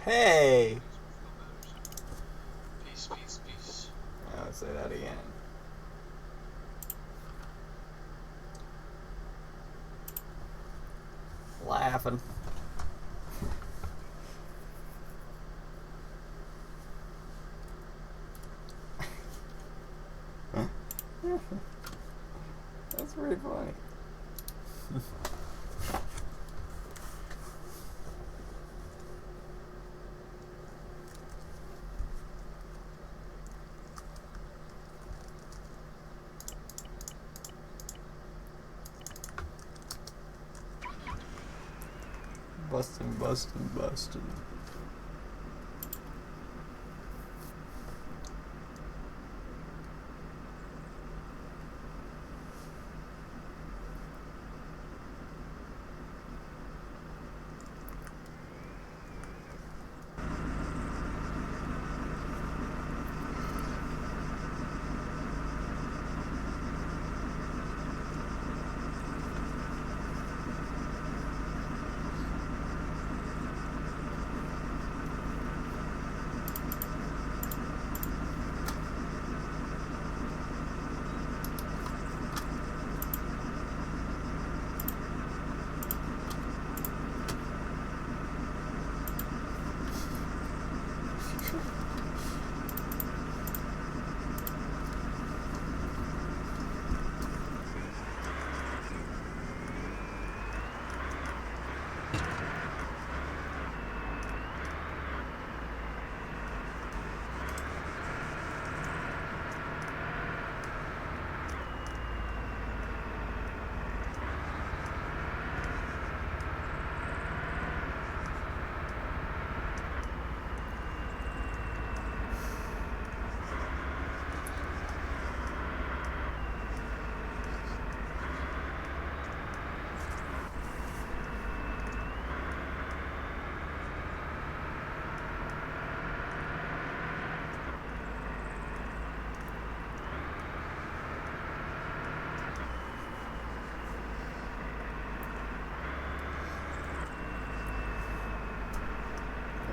Hey! Peace, peace, peace. I'll say that again. Laughing. That's pretty funny. Bustin', bustin', bustin'.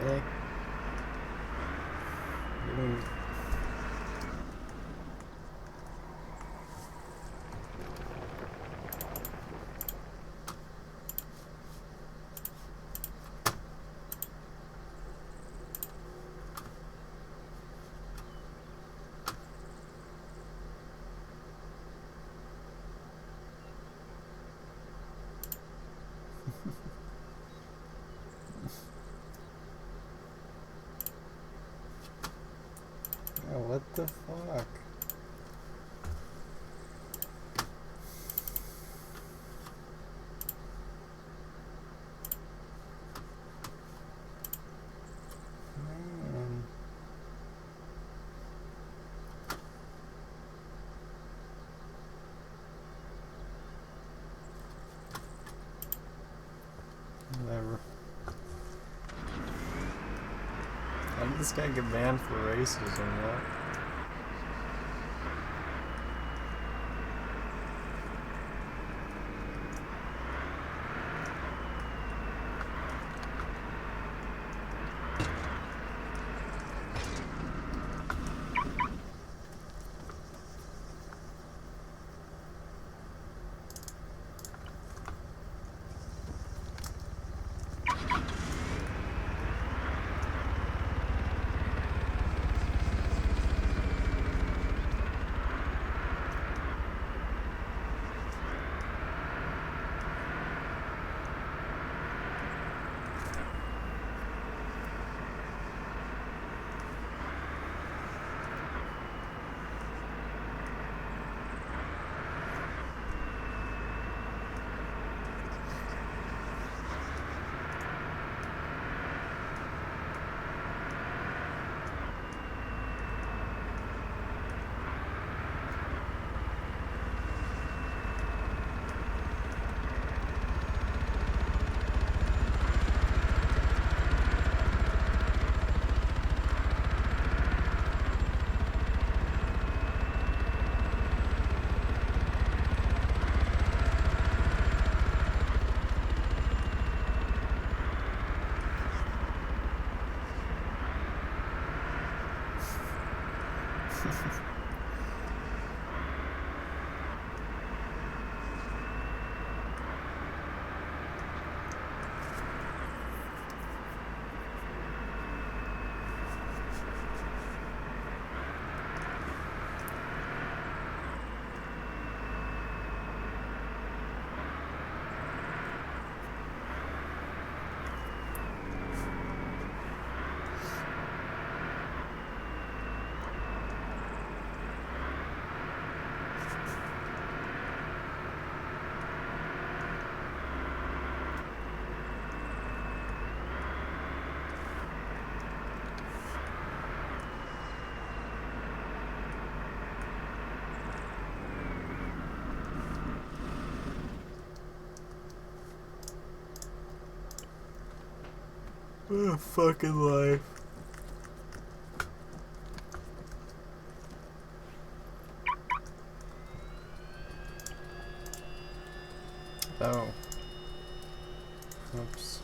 Hey. Oh, what the fuck? Man. Whatever. How did this guy get banned for racism? What? What a fucking life. Oh. Oops.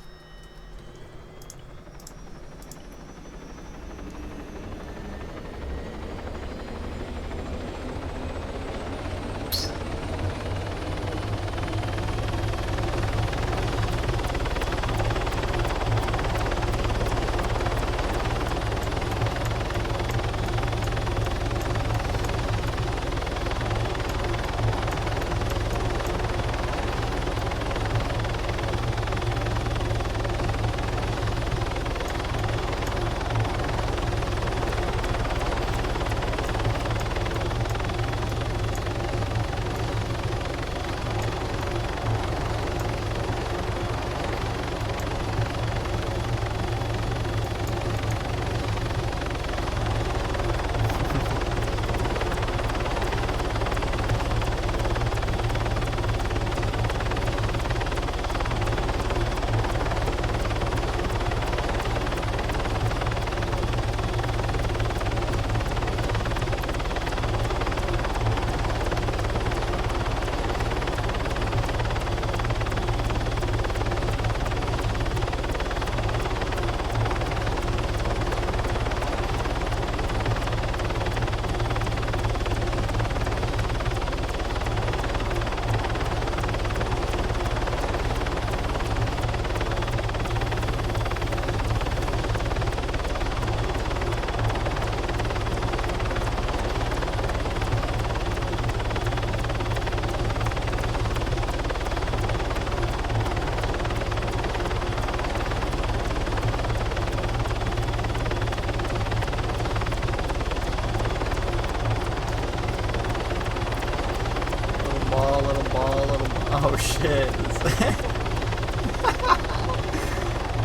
Oh shit.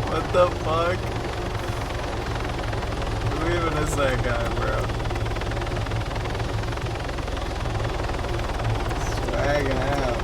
What the fuck? Who even is that guy, bro? Swagging out.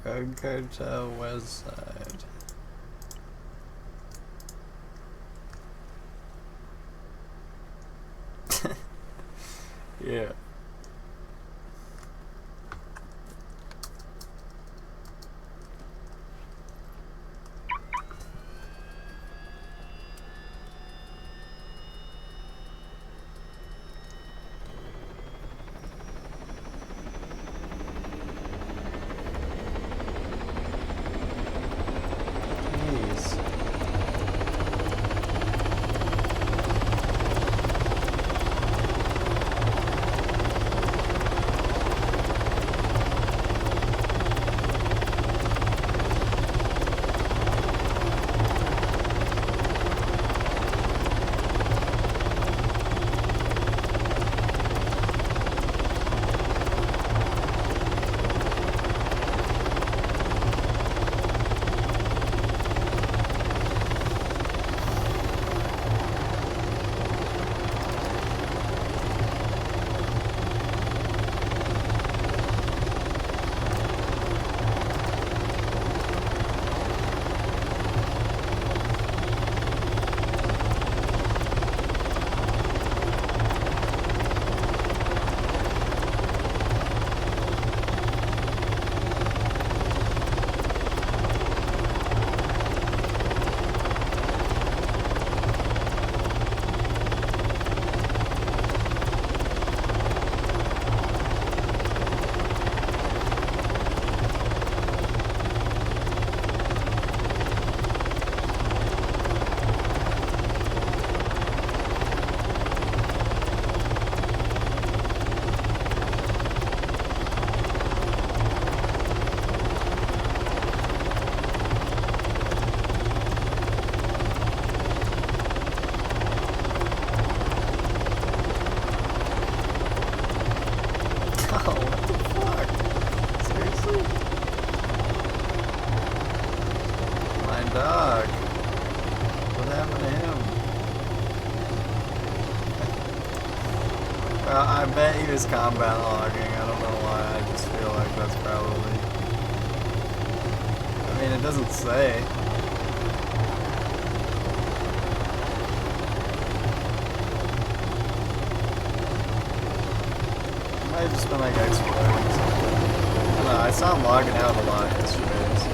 Drug cartel west side. Yeah. Jeez. Oh, what the fuck? Seriously? My dog. What happened to him? Well, I bet he was combat logging. I don't know why. I just feel like that's probably... I mean, it doesn't say. Might have just been like exploring or something. I don't know, I saw him logging out a lot yesterday, so.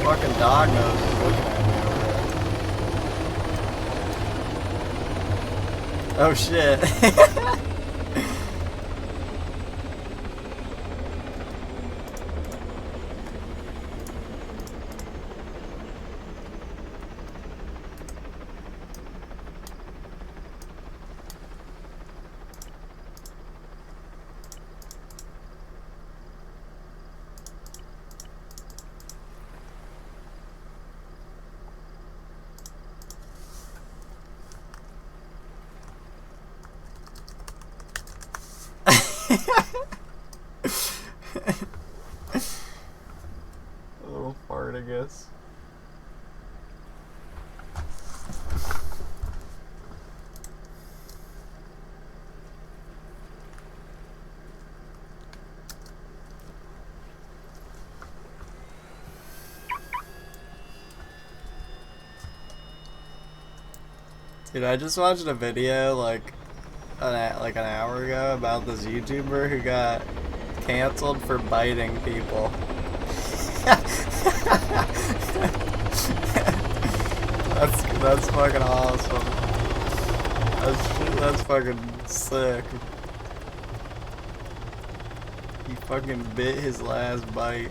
Fucking dog nose is looking at me over there. Oh shit. A little fart, I guess. Dude, I just watched a video like an hour ago about this YouTuber who got canceled for biting people. that's fucking awesome. That's fucking sick. He fucking bit his last bite.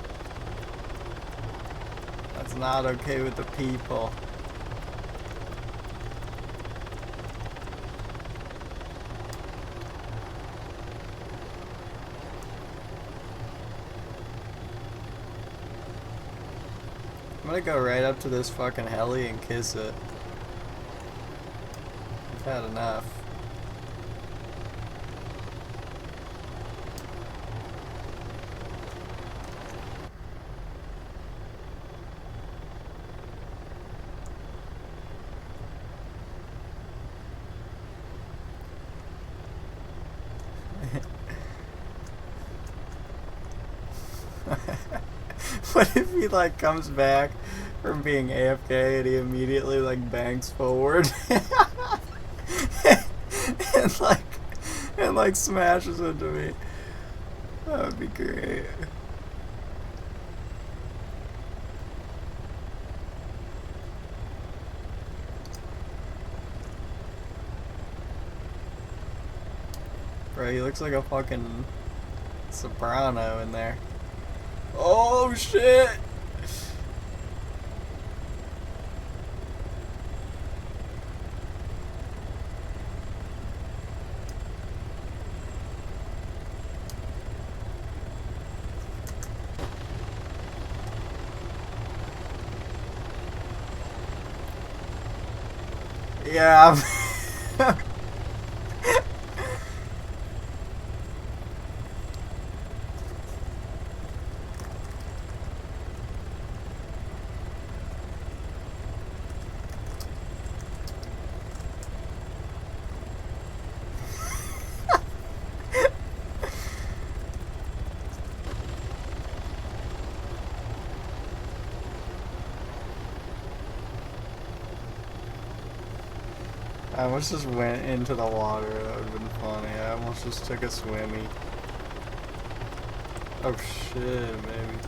That's not okay with the people. I'm gonna go right up to this fucking heli and kiss it. I've had enough. What if he like comes back from being AFK and he immediately like banks forward and like smashes into me? That would be great. Bro, he looks like a fucking soprano in there. Oh shit! Yeah. I almost just went into the water. That would have been funny. I almost just took a swimmy. Oh shit, baby.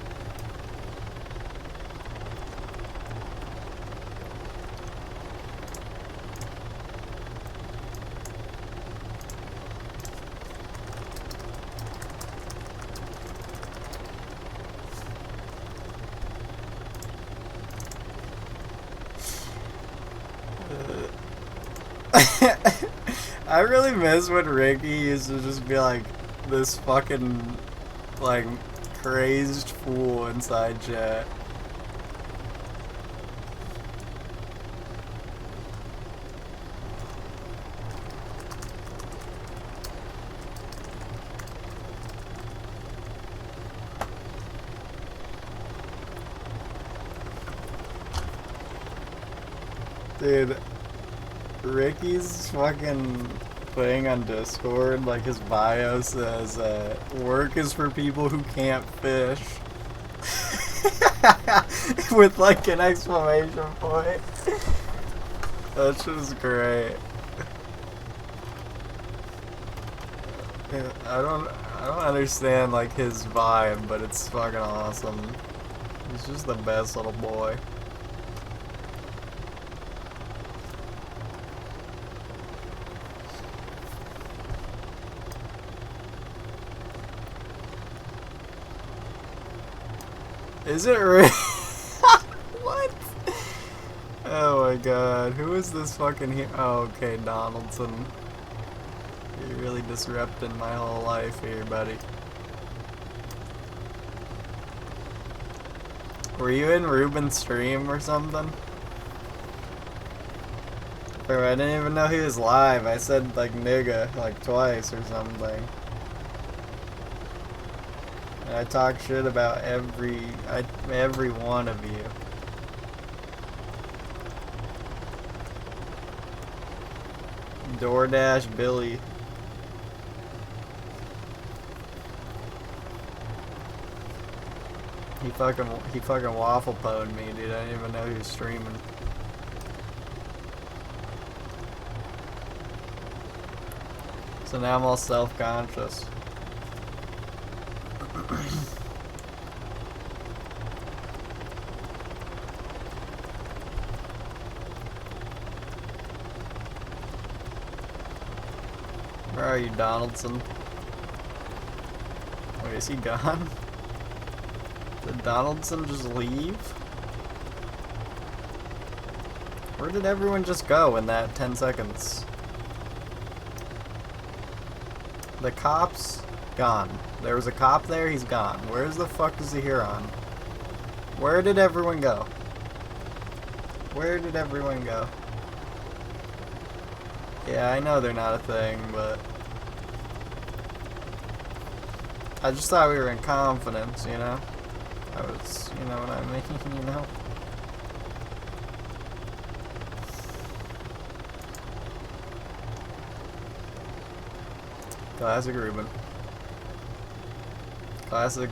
I really miss when Ricky used to just be like this fucking like crazed fool inside chat. Dude, Ricky's fucking thing on Discord, like his bio says, work is for people who can't fish. With like an exclamation point. That shit is great. I don't understand like his vibe, but it's fucking awesome. He's just the best little boy. Is it real? What? Oh my god, who is this fucking here? Oh, okay, Donaldson. You're really disrupting my whole life here, buddy. Were you in Ruben's stream or something? Bro, I didn't even know he was live. I said like nigga like twice or something. And I talk shit about every one of you. DoorDash Billy. He fucking waffle pwned me, dude. I didn't even know he was streaming. So now I'm all self-conscious. Where are you, Donaldson? Wait, is he gone? Did Donaldson just leave? Where did everyone just go in that 10 seconds? The cop's gone. There was a cop there, he's gone. Where's the fuck is the Huron? Where did everyone go? Where did everyone go? Yeah, I know they're not a thing, but I just thought we were in confidence, you know? I was, you know what I mean, you know? Classic Ruben. Classic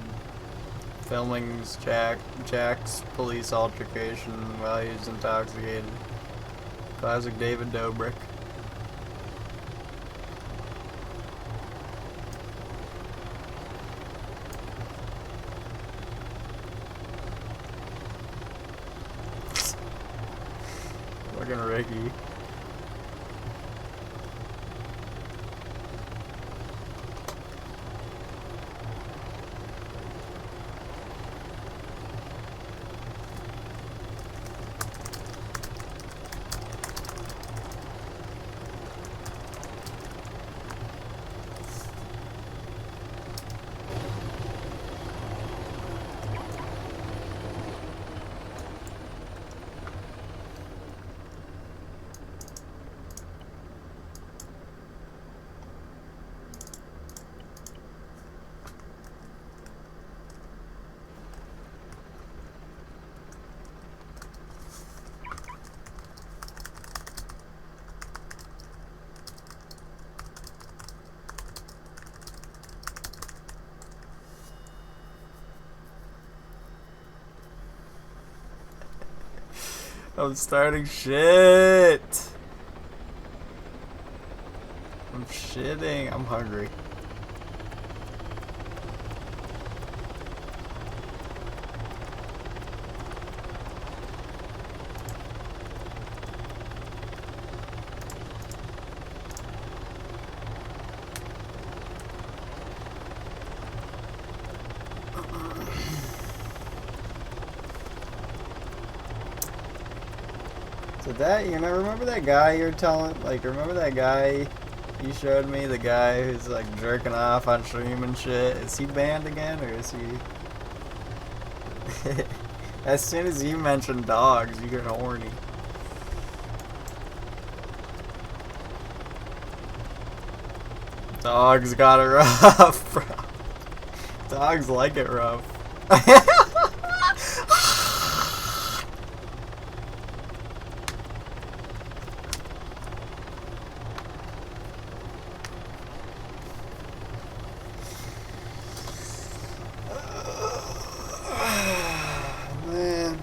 filming's Jack's police altercation while he was intoxicated. Classic David Dobrik. Fucking Ricky. I'm starting shit. I'm shitting. I'm hungry. So that, you know, remember that guy you're telling, like, remember that guy you showed me, the guy who's, like, jerking off on stream and shit? Is he banned again, or is he... As soon as you mention dogs, you get horny. Dogs got it rough, bro. Dogs like it rough. Man.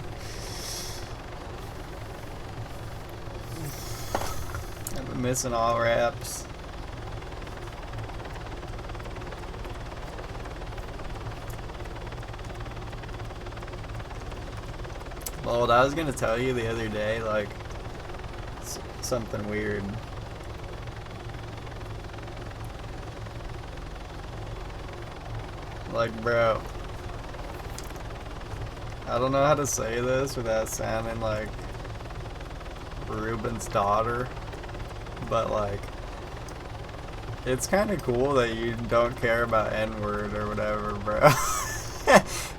I've been missing all raps. Well, what I was gonna tell you the other day, like, something weird. Like, bro, I don't know how to say this without sounding like Ruben's daughter, but, like, it's kind of cool that you don't care about N-word or whatever, bro.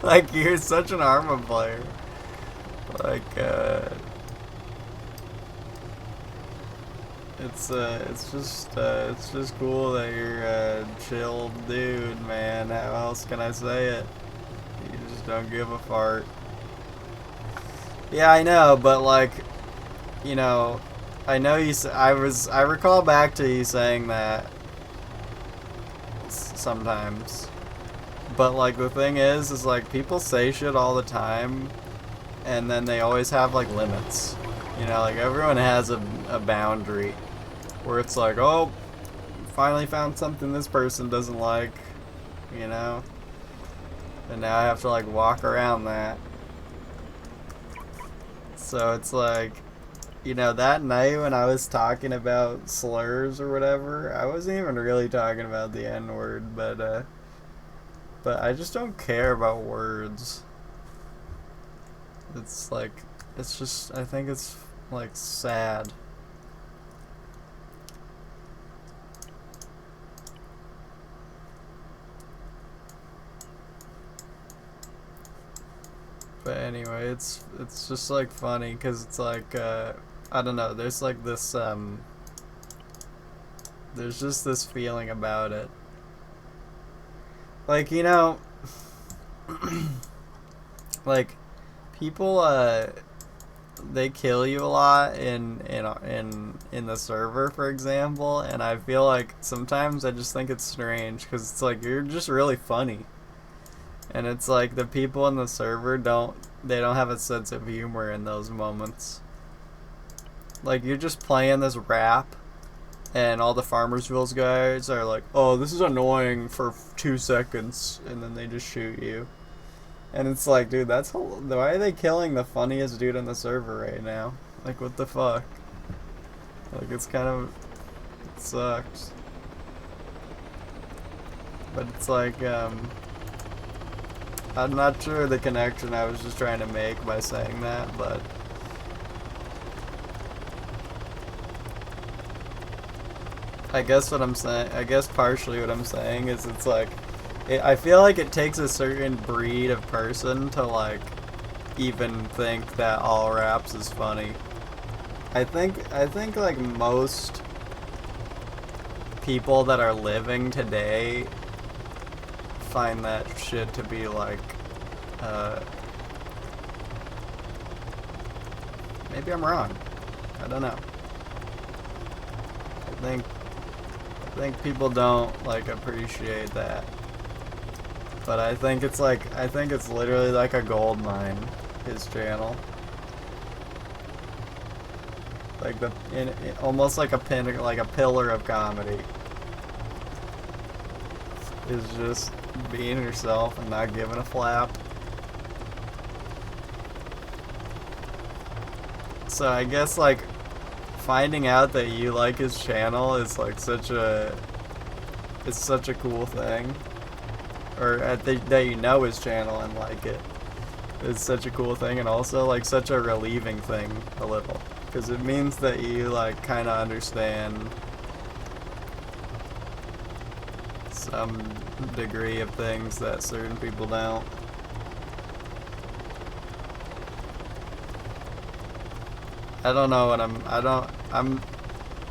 Like, you're such an Arma player. Like, it's just cool that you're a chill dude, man. How else can I say it? You just don't give a fart. Yeah, I know, but like, you know, I know you. I recall back to you saying that sometimes, but like the thing is like people say shit all the time, and then they always have like limits. You know, like everyone has a boundary where it's like, oh, finally found something this person doesn't like, you know, and now I have to like walk around that. So it's like, you know, that night when I was talking about slurs or whatever, I wasn't even really talking about the N-word, but I just don't care about words. It's like, it's just, I think it's like sad. But anyway, it's just like funny because it's like I don't know. There's like this there's just this feeling about it. Like, you know, like people they kill you a lot in the server, for example, and I feel like sometimes I just think it's strange because it's like you're just really funny. And it's like the people in the server don't have a sense of humor in those moments. Like you're just playing this rap and all the Farmersville's guys are like, "Oh, this is annoying for 2 seconds," and then they just shoot you. And it's like, dude, why are they killing the funniest dude on the server right now? Like, what the fuck? Like, it sucks. But it's like, I'm not sure the connection I was just trying to make by saying that, but I guess partially what I'm saying is it's like, I feel like it takes a certain breed of person to like even think that all raps is funny. I think like most people that are living today find that shit to be like, maybe I'm wrong. I don't know. I think people don't like appreciate that. But I think it's literally like a gold mine, his channel. Like almost like a pillar of comedy. Is just being yourself and not giving a flap. So I guess like finding out that you like his channel is like such a cool thing. Or that you know his channel and like it is such a cool thing, and also like such a relieving thing a little, because it means that you like kind of understand some degree of things that certain people don't. I don't know what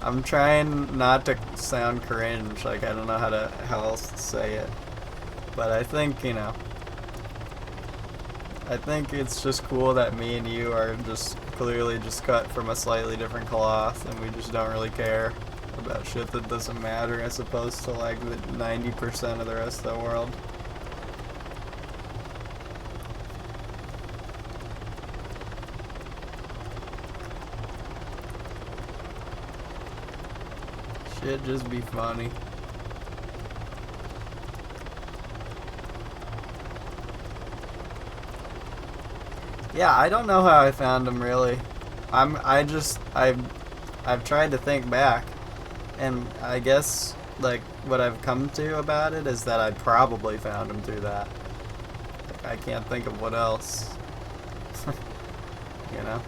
I'm trying not to sound cringe, like I don't know how else to say it. But I think, you know, I think it's just cool that me and you are just clearly just cut from a slightly different cloth, and we just don't really care about shit that doesn't matter, as opposed to like the 90% of the rest of the world. Shit just be funny. Yeah, I don't know how I found him really. I've tried to think back, and I guess like what I've come to about it is that I probably found him through that. Like, I can't think of what else. You know.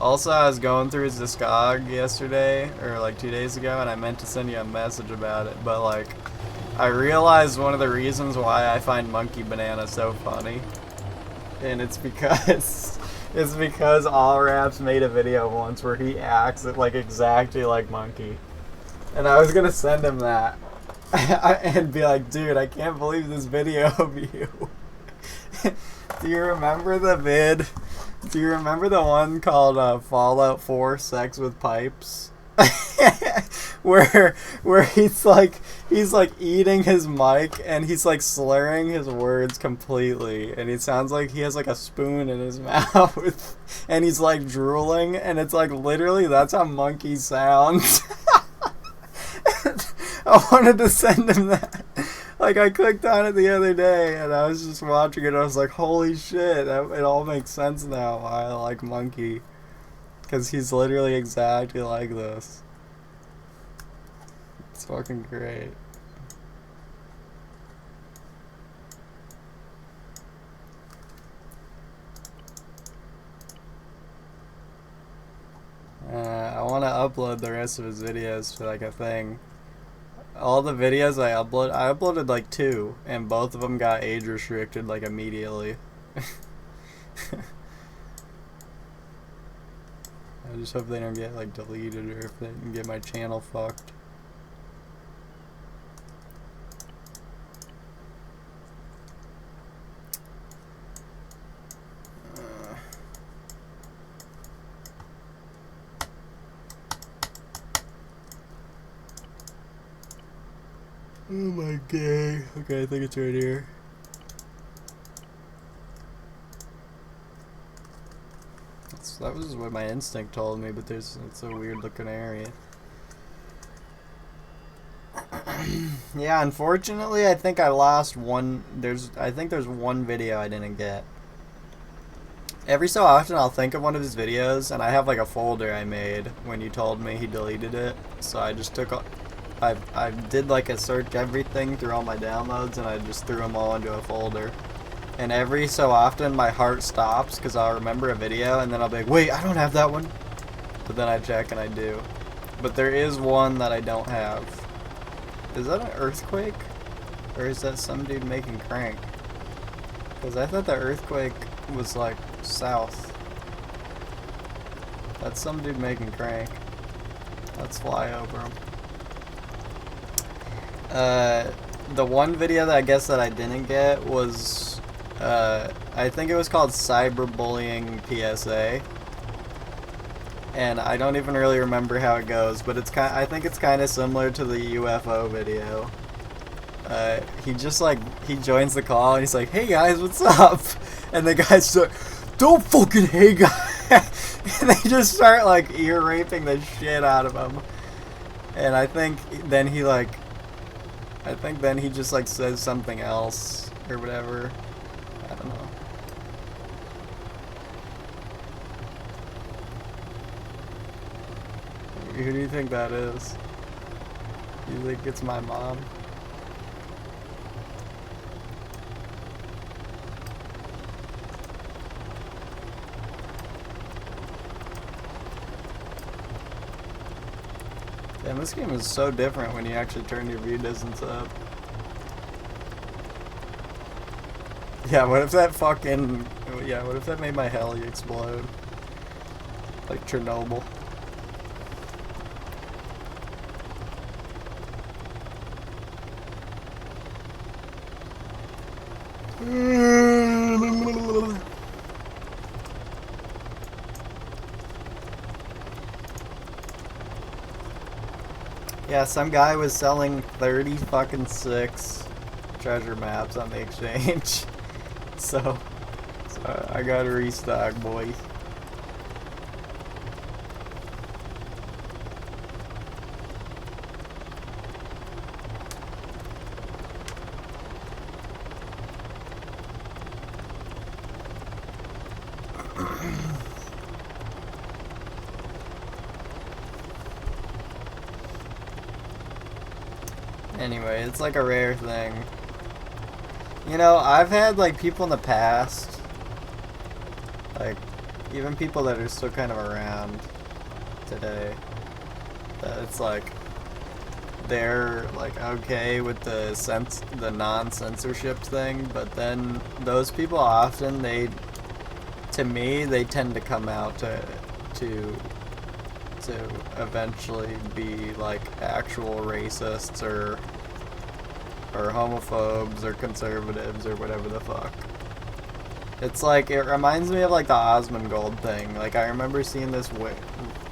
Also, I was going through his Discog yesterday, or like 2 days ago, and I meant to send you a message about it, but like I realized one of the reasons why I find Monkey Banana so funny, and it's because It's because All Raps made a video once where he acts like exactly like Monkey. And I was gonna send him that. And be like, dude, I can't believe this video of you. Do you remember the vid? Do you remember the one called Fallout 4 Sex with Pipes? where he's like eating his mic and he's like slurring his words completely and it sounds like he has like a spoon in his mouth and he's like drooling and it's like literally that's how Monkey sounds. I wanted to send him that. Like, I clicked on it the other day, and I was just watching it, and I was like, holy shit, it all makes sense now why I like Monkey. Because he's literally exactly like this. It's fucking great. I want to upload the rest of his videos to, like, a thing. All the videos I uploaded like 2, and both of them got age restricted like immediately. I just hope they don't get like deleted or if they can get my channel fucked. Oh my god. Okay, I think it's right here. That was what my instinct told me, but it's a weird looking area. Yeah, unfortunately, I think I lost one. I think there's one video I didn't get. Every so often, I'll think of one of his videos, and I have like a folder I made when you told me he deleted it. So I just took. I did like a search everything through all my downloads, and I just threw them all into a folder. And every so often, my heart stops because I'll remember a video, and then I'll be like, wait, I don't have that one. But then I check, and I do. But there is one that I don't have. Is that an earthquake? Or is that some dude making crank? Because I thought the earthquake was, like, south. That's some dude making crank. Let's fly over him. The one video that I guess that I didn't get was, I think it was called Cyberbullying PSA. And I don't even really remember how it goes, but I think it's kind of similar to the UFO video. He just like, he joins the call and he's like, hey guys, what's up? And the guys like, don't fucking hey guys. And they just start like ear raping the shit out of him. And I think then he just like says something else or whatever. I don't know. Who do you think that is? You think it's my mom? Damn, this game is so different when you actually turn your view distance up. Yeah, what if that fucking... Yeah, what if that made my heli explode? Like Chernobyl. Yeah, some guy was selling 36 treasure maps on the exchange. So I got a restock, boy. Anyway, it's like a rare thing. You know, I've had like people in the past, like even people that are still kind of around today, that it's like they're like okay with the non-censorship thing, but then those people often to me, they tend to come out to eventually be like actual racists or homophobes or conservatives or whatever the fuck. It's like, it reminds me of like the Osmongold thing. Like, I remember seeing this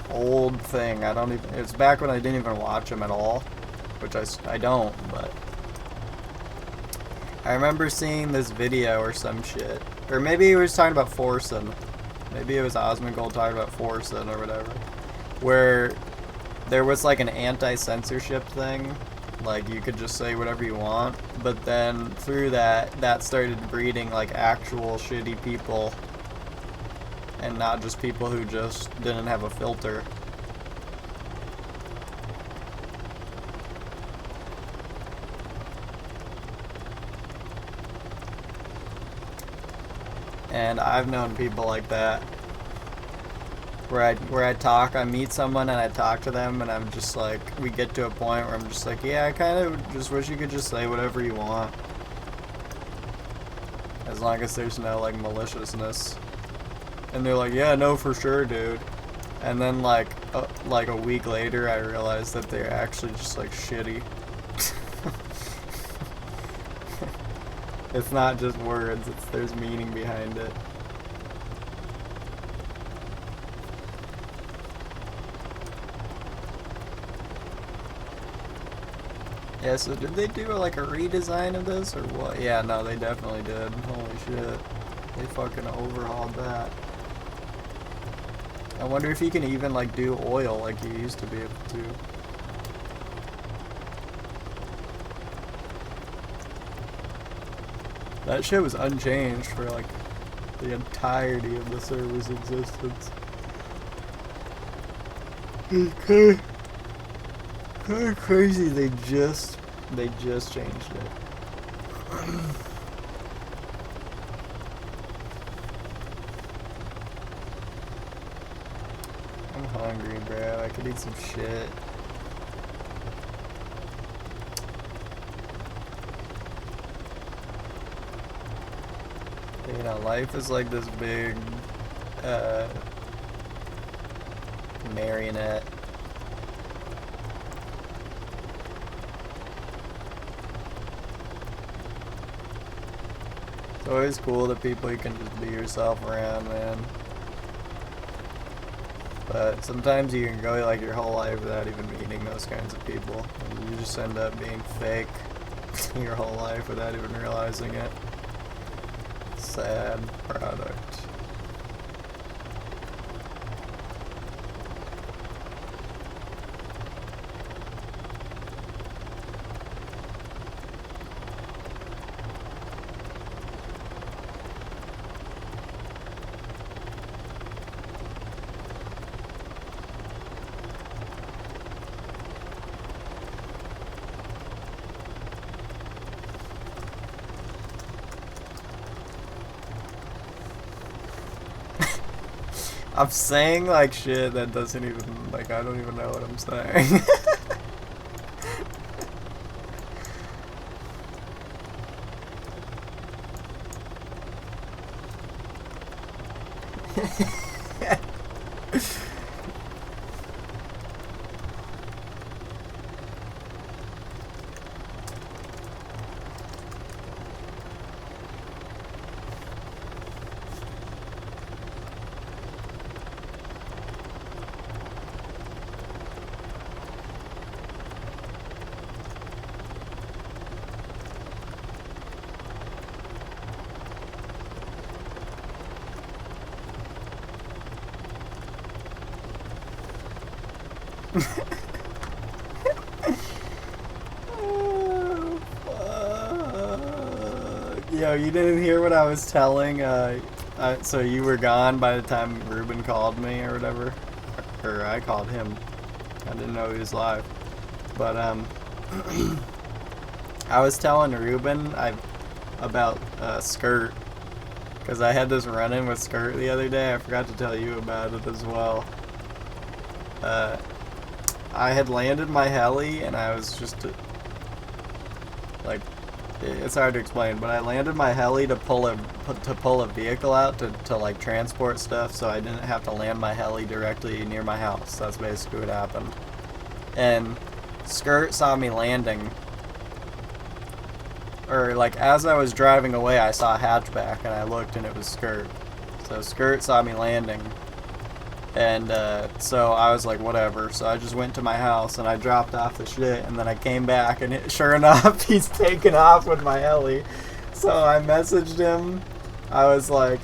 old thing. It's back when I didn't even watch him at all, which I don't, but I remember seeing this video or some shit. Or maybe he was talking about Forsen. Maybe it was Osmongold talking about Forsen or whatever. Where there was like an anti-censorship thing. Like, you could just say whatever you want. But then through that started breeding like actual shitty people. And not just people who just didn't have a filter. And I've known people like that. Where I meet someone and I talk to them and I'm just like, we get to a point where I'm just like, yeah, I kind of just wish you could just say whatever you want. As long as there's no like maliciousness. And they're like, yeah, no, for sure, dude. And then like a week later I realized that they're actually just like shitty. It's not just words, there's meaning behind it. Yeah, so did they do like a redesign of this or what? Yeah, no, they definitely did. Holy shit. They fucking overhauled that. I wonder if you can even like do oil like you used to be able to. That shit was unchanged for like the entirety of the server's existence. It's kind of crazy they just changed it. I'm hungry, bro. I could eat some shit. You know, life is like this big marionette. It's always cool that people you can just be yourself around, man. But sometimes you can go like your whole life without even meeting those kinds of people. And you just end up being fake your whole life without even realizing it. Sad product. I'm saying like shit that doesn't even, like, I don't even know what I'm saying. Oh, fuck. Yo, you didn't hear what I was telling? So you were gone by the time Ruben called me or whatever? Or I called him. I didn't know he was live. But, I was telling Ruben about Skirt. Because I had this run-in with Skirt the other day. I forgot to tell you about it as well. I had landed my heli and I was just like It's hard to explain, but I landed my heli to pull a vehicle out to like transport stuff, so I didn't have to land my heli directly near my house. That's basically what happened. And Skirt saw me landing, or like as I was driving away, I saw a hatchback, and I looked, and it was Skirt. So Skirt saw me landing, and so I was like, whatever. So I just went to my house and I dropped off the shit, and then I came back, and sure enough, he's taking off with my heli. So I messaged him. I was like,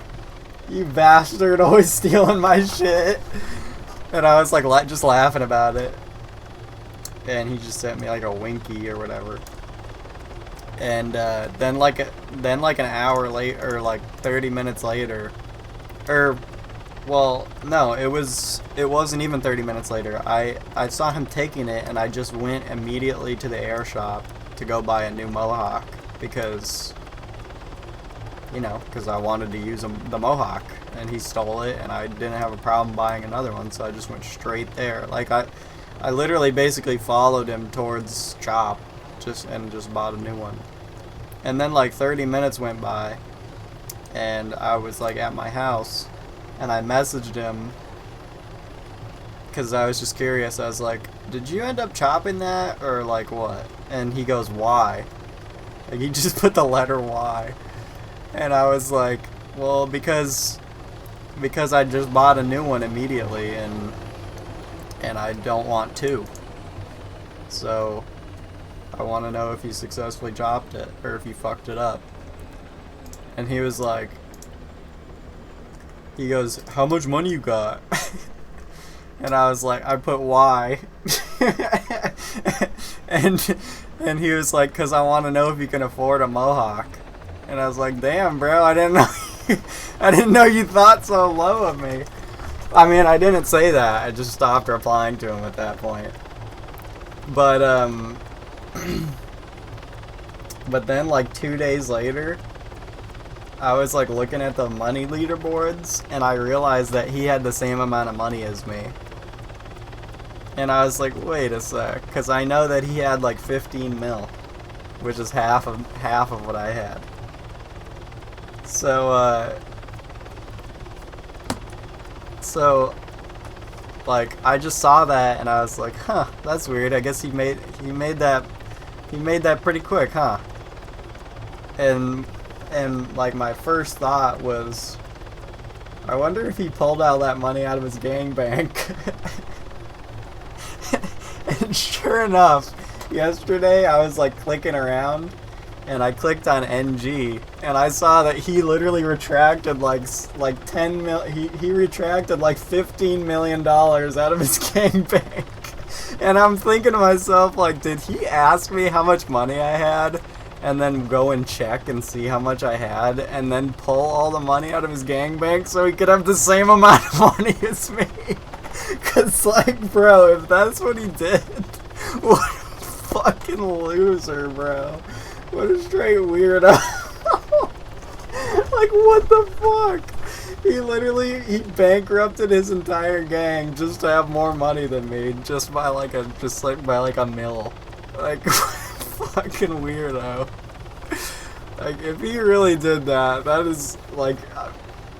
"You bastard, always stealing my shit," and I was like, just laughing about it. And he just sent me like a winky or whatever. And then like an hour later, or like 30 minutes later, or well, no, it wasn't even 30 minutes later. I saw him taking it, and I just went immediately to the air shop to go buy a new Mohawk because, you know, because I wanted to use the Mohawk, and he stole it, and I didn't have a problem buying another one, so I just went straight there. Like I literally basically followed him towards Chop, just bought a new one. And then like 30 minutes went by, and I was like at my house, and I messaged him because I was just curious. I was like, "Did you end up chopping that, or like what?" And he goes, "Why?" Like he just put the letter Y, and I was like, "Well, because I just bought a new one immediately, and I don't want to. So I want to know if you successfully chopped it or if you fucked it up." And he was like, he goes, "How much money you got?" And I was like, I put Y. and he was like, "'Cause I want to know if you can afford a Mohawk." And I was like, "Damn, bro, I didn't know you thought so low of me." I mean, I didn't say that. I just stopped replying to him at that point. But but then like 2 days later, I was like looking at the money leaderboards, and I realized that he had the same amount of money as me. And I was like, wait a sec, because I know that he had like 15 mil, which is half of what I had. So like I just saw that, and I was like, huh, that's weird. I guess he made that pretty quick, huh? And like my first thought was, I wonder if he pulled all that money out of his gang bank. And sure enough, yesterday I was like clicking around, and I clicked on NG, and I saw that he literally retracted like 10 mil. He retracted like $15 million out of his gang bank. And I'm thinking to myself, like, did he ask me how much money I had, and then go and check and see how much I had, and then pull all the money out of his gang bank so he could have the same amount of money as me? Cause like, bro, if that's what he did, what a fucking loser, bro. What a straight weirdo. Like, what the fuck? He bankrupted his entire gang just to have more money than me, just by like a mil. Like, fucking weirdo. Like, if he really did that, that is like,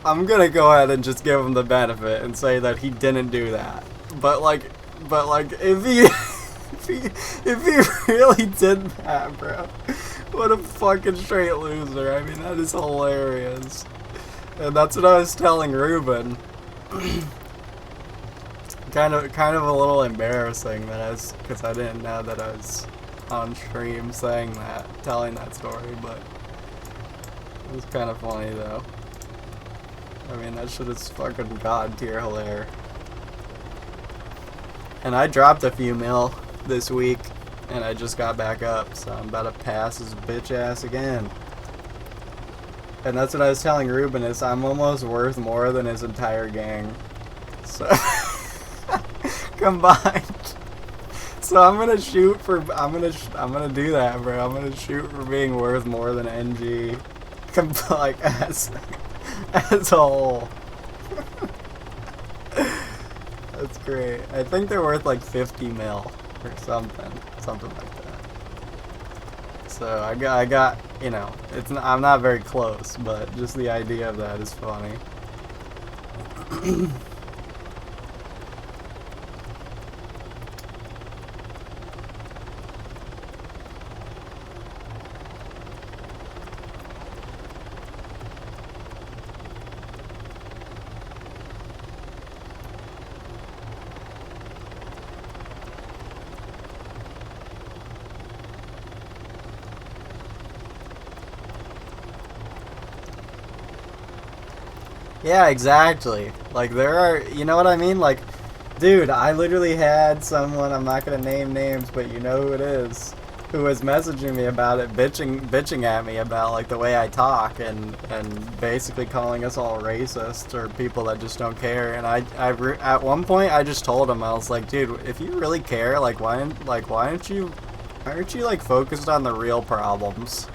I'm gonna go ahead and just give him the benefit and say that he didn't do that. But like, if he really did that, bro, what a fucking straight loser. I mean, that is hilarious. And that's what I was telling Ruben. kind of a little embarrassing that because I didn't know that I was on stream saying that, telling that story, but it was kind of funny though. I mean, that shit is fucking god tier hilarious. And I dropped a few mil this week, and I just got back up, so I'm about to pass his bitch ass again. And that's what I was telling Ruben, is I'm almost worth more than his entire gang. So combined. So I'm gonna shoot for I'm gonna do that, bro. I'm gonna shoot for being worth more than NG. Like as a whole. That's great. I think they're worth like 50 mil or something like that. So I got, you know, I'm not very close, but just the idea of that is funny. Yeah, exactly. Like, there are, you know what I mean? Like, dude, I literally had someone, I'm not gonna name names, but you know who it is, who was messaging me about it, bitching at me about, like, the way I talk, and basically calling us all racist, or people that just don't care, and at one point, I just told him, I was like, dude, if you really care, like, why aren't you, like, focused on the real problems?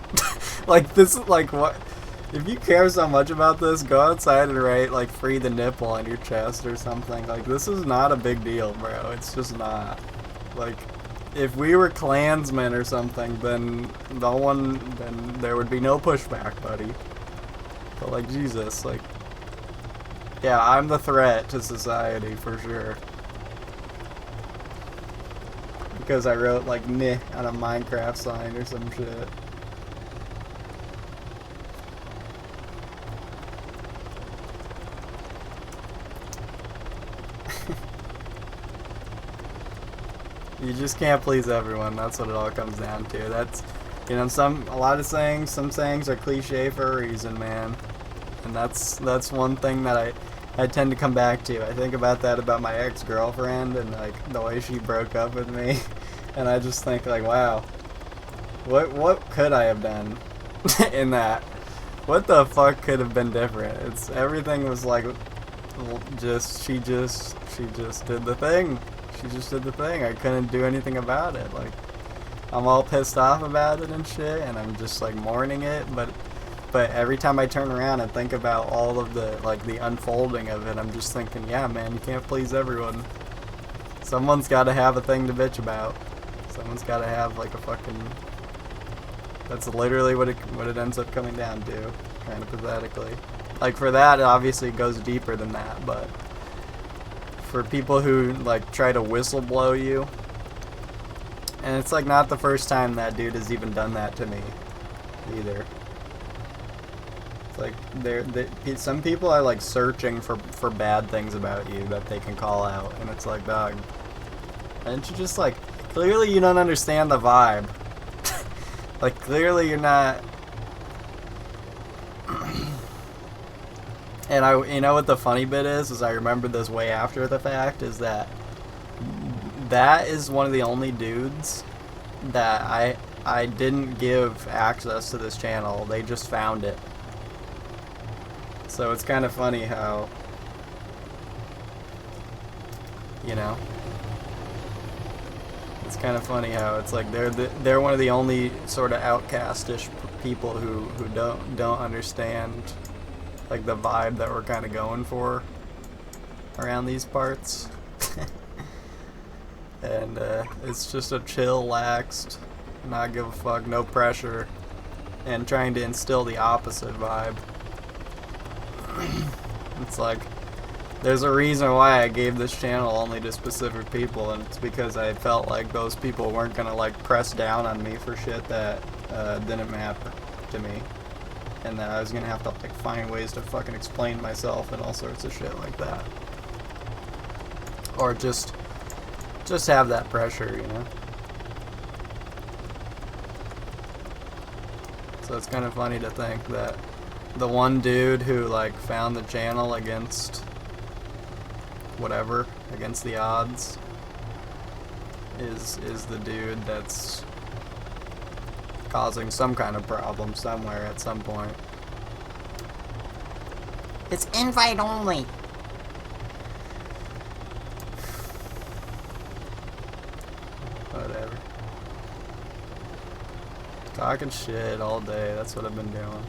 Like, this is, like, what... If you care so much about this, go outside and write, like, free the nipple on your chest or something. Like, this is not a big deal, bro. It's just not. Like, if we were Klansmen or something, then then there would be no pushback, buddy. But, like, Jesus, like, yeah, I'm the threat to society, for sure. Because I wrote, like, meh on a Minecraft sign or some shit. You just can't please everyone. That's what it all comes down to. That's, you know, some sayings are cliche for a reason, man. And that's one thing that I tend to come back to. I think about that about my ex-girlfriend and, like, the way she broke up with me, and I just think, like, wow, what could I have done in that? What the fuck could have been different? Everything was like, she just did the thing. She just did the thing. I couldn't do anything about it. Like, I'm all pissed off about it and shit, and I'm just, like, mourning it, but every time I turn around and think about all of the, like, the unfolding of it, I'm just thinking, yeah, man, you can't please everyone. Someone's gotta have a thing to bitch about. Someone's gotta have, like, a fucking... That's literally what it ends up coming down to, kind of pathetically. Like, for that, it obviously goes deeper than that, but... For people who, like, try to whistleblow you, and it's, like, not the first time that dude has even done that to me, either. It's like, some people are, like, searching for bad things about you that they can call out, and it's like, dog, and you just, like, clearly you don't understand the vibe. Like, clearly you're not... And you know what the funny bit is I remember this way after the fact, is that is one of the only dudes that I didn't give access to this channel. They just found it. So it's kind of funny how, you know, it's kind of funny how it's like they're one of the only sort of outcastish people who don't understand, like, the vibe that we're kind of going for around these parts. And it's just a chill, laxed, not give a fuck, no pressure, and trying to instill the opposite vibe. It's like, there's a reason why I gave this channel only to specific people, and it's because I felt like those people weren't gonna, like, press down on me for shit that didn't matter to me. And that I was gonna have to, like, find ways to fucking explain myself and all sorts of shit like that. Or just have that pressure, you know? So it's kind of funny to think that the one dude who, like, found the channel against whatever, against the odds, is the dude that's causing some kind of problem somewhere at some point. It's invite only. Whatever. Talking shit all day, that's what I've been doing.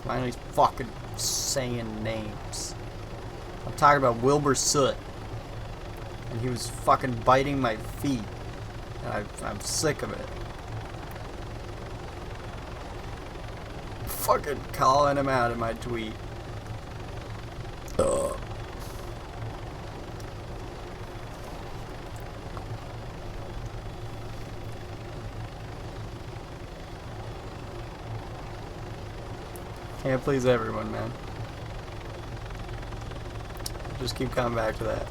Finally fucking saying names. I'm talking about Wilbur Soot. And he was fucking biting my feet. And I'm sick of it. fucking calling him out in my tweet. Ugh. Can't please everyone, man. Just keep coming back to that.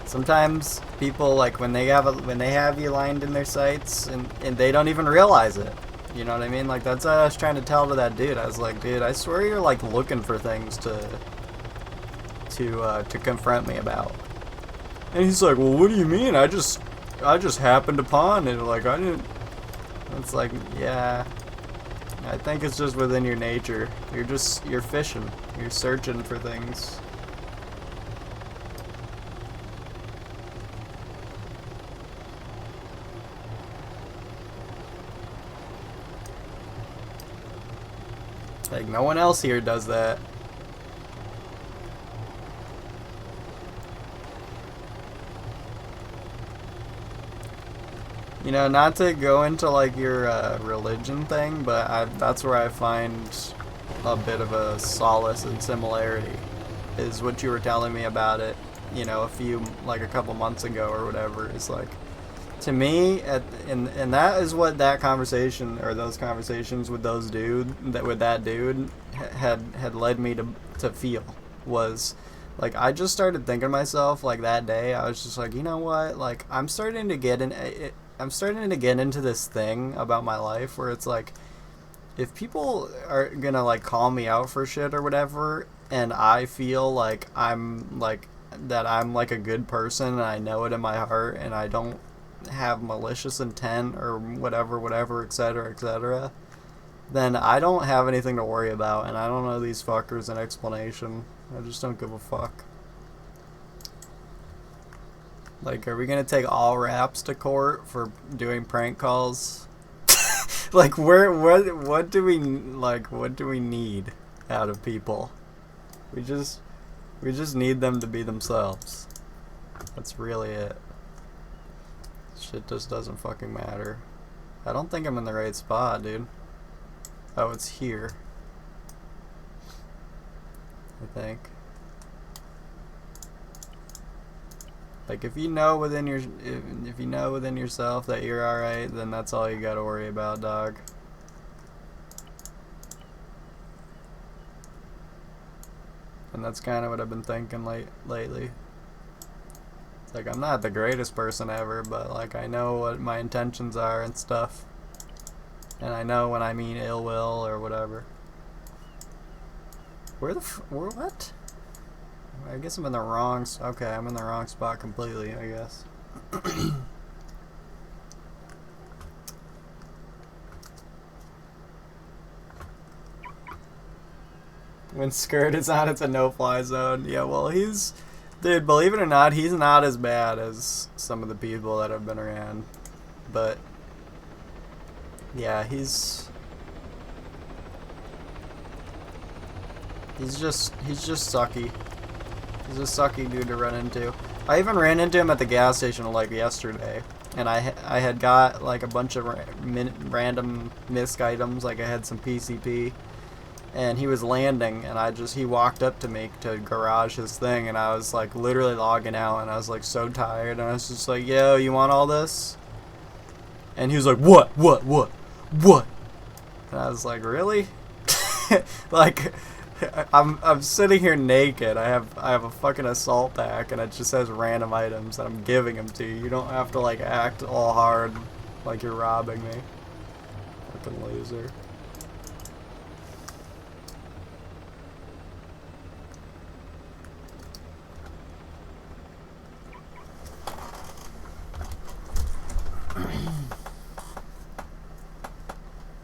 Sometimes people, like, when they have you lined in their sights and they don't even realize it. You know what I mean? Like, that's what I was trying to tell to that dude. I was like, dude, I swear you're like looking for things to confront me about. And he's like, well, what do you mean? I just happened upon it. Like, I didn't. It's like, yeah. I think it's just within your nature. You're fishing. You're searching for things. Like, no one else here does that. You know, not to go into, like, your religion thing, but that's where I find a bit of a solace and similarity, is what you were telling me about it, you know, a couple months ago or whatever. It's like, to me, and that is what that conversation, or those conversations with that dude had led me to feel, was like, I just started thinking to myself, like, that day, I was just like, you know what, like, I'm starting to get into this thing about my life where it's like, if people are gonna, like, call me out for shit or whatever, and I feel like I'm like a good person and I know it in my heart and I don't have malicious intent or whatever, etc., then I don't have anything to worry about, and I don't owe these fuckers an explanation. I just don't give a fuck. Like, are we gonna take all raps to court for doing prank calls? Like, what do we need out of people? We just need them to be themselves. That's really it. Shit just doesn't fucking matter. I don't think I'm in the right spot, dude. Oh, it's here. I think. Like, if you know within yourself that you're alright, then that's all you gotta worry about, dog. And that's kind of what I've been thinking lately. It's like, I'm not the greatest person ever, but, like, I know what my intentions are and stuff. And I know when I mean ill will or whatever. What? I guess I'm in the wrong... Okay, I'm in the wrong spot completely, I guess. When Skirt is on, it's a no-fly zone. Yeah, well, he's... Dude, believe it or not, he's not as bad as some of the people that have been around. But... yeah, he's just sucky. He's a sucky dude to run into. I even ran into him at the gas station, like, yesterday, and I had got, like, a bunch of random misc items. Like, I had some PCP, and he was landing, and he walked up to me to garage his thing, and I was, like, literally logging out, and I was, like, so tired, and I was just like, yo, you want all this? And he was like, what? And I was like, really? Like, I'm sitting here naked. I have a fucking assault pack, and it just says random items, and I'm giving them to you. You don't have to, like, act all hard like you're robbing me. Fucking loser.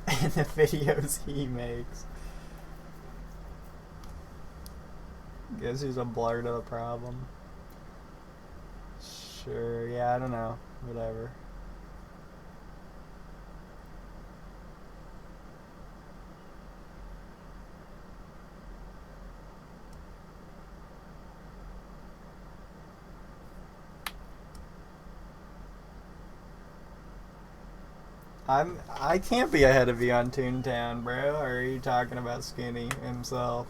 And the videos he makes. Guess he's a blur to the problem. Sure, yeah, I don't know. Whatever. I can't be ahead of you on Toontown, bro. Or are you talking about Skinny himself?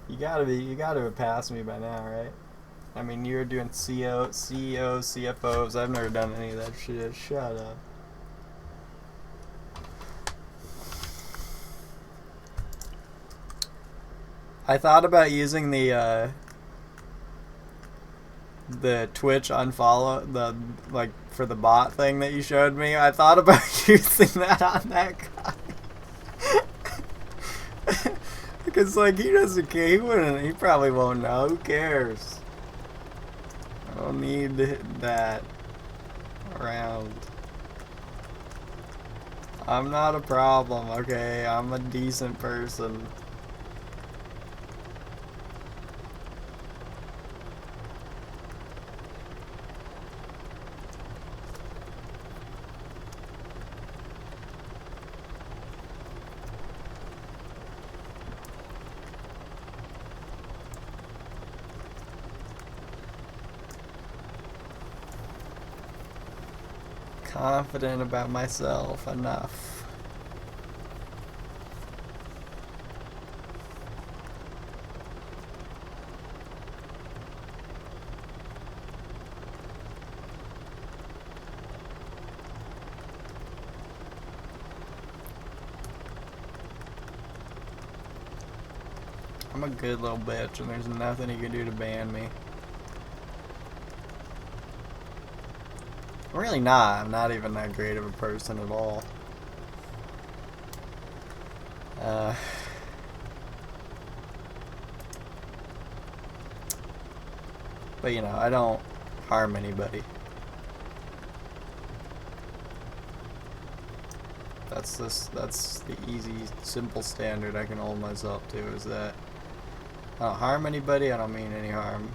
You gotta have passed me by now, right? I mean, you're doing CEOs, CFOs. I've never done any of that shit. Shut up. I thought about using the Twitch unfollow the like for the bot thing that you showed me. I thought about using that on that guy. Because like he doesn't care. He wouldn't. He probably won't know. Who cares? I don't need that around. I'm not a problem. Okay, I'm a decent person. Confident about myself enough. I'm a good little bitch and there's nothing you can do to ban me. I'm really not. I'm not even that great of a person at all. But you know, I don't harm anybody. That's the easy, simple standard I can hold myself to, is that I don't harm anybody, I don't mean any harm.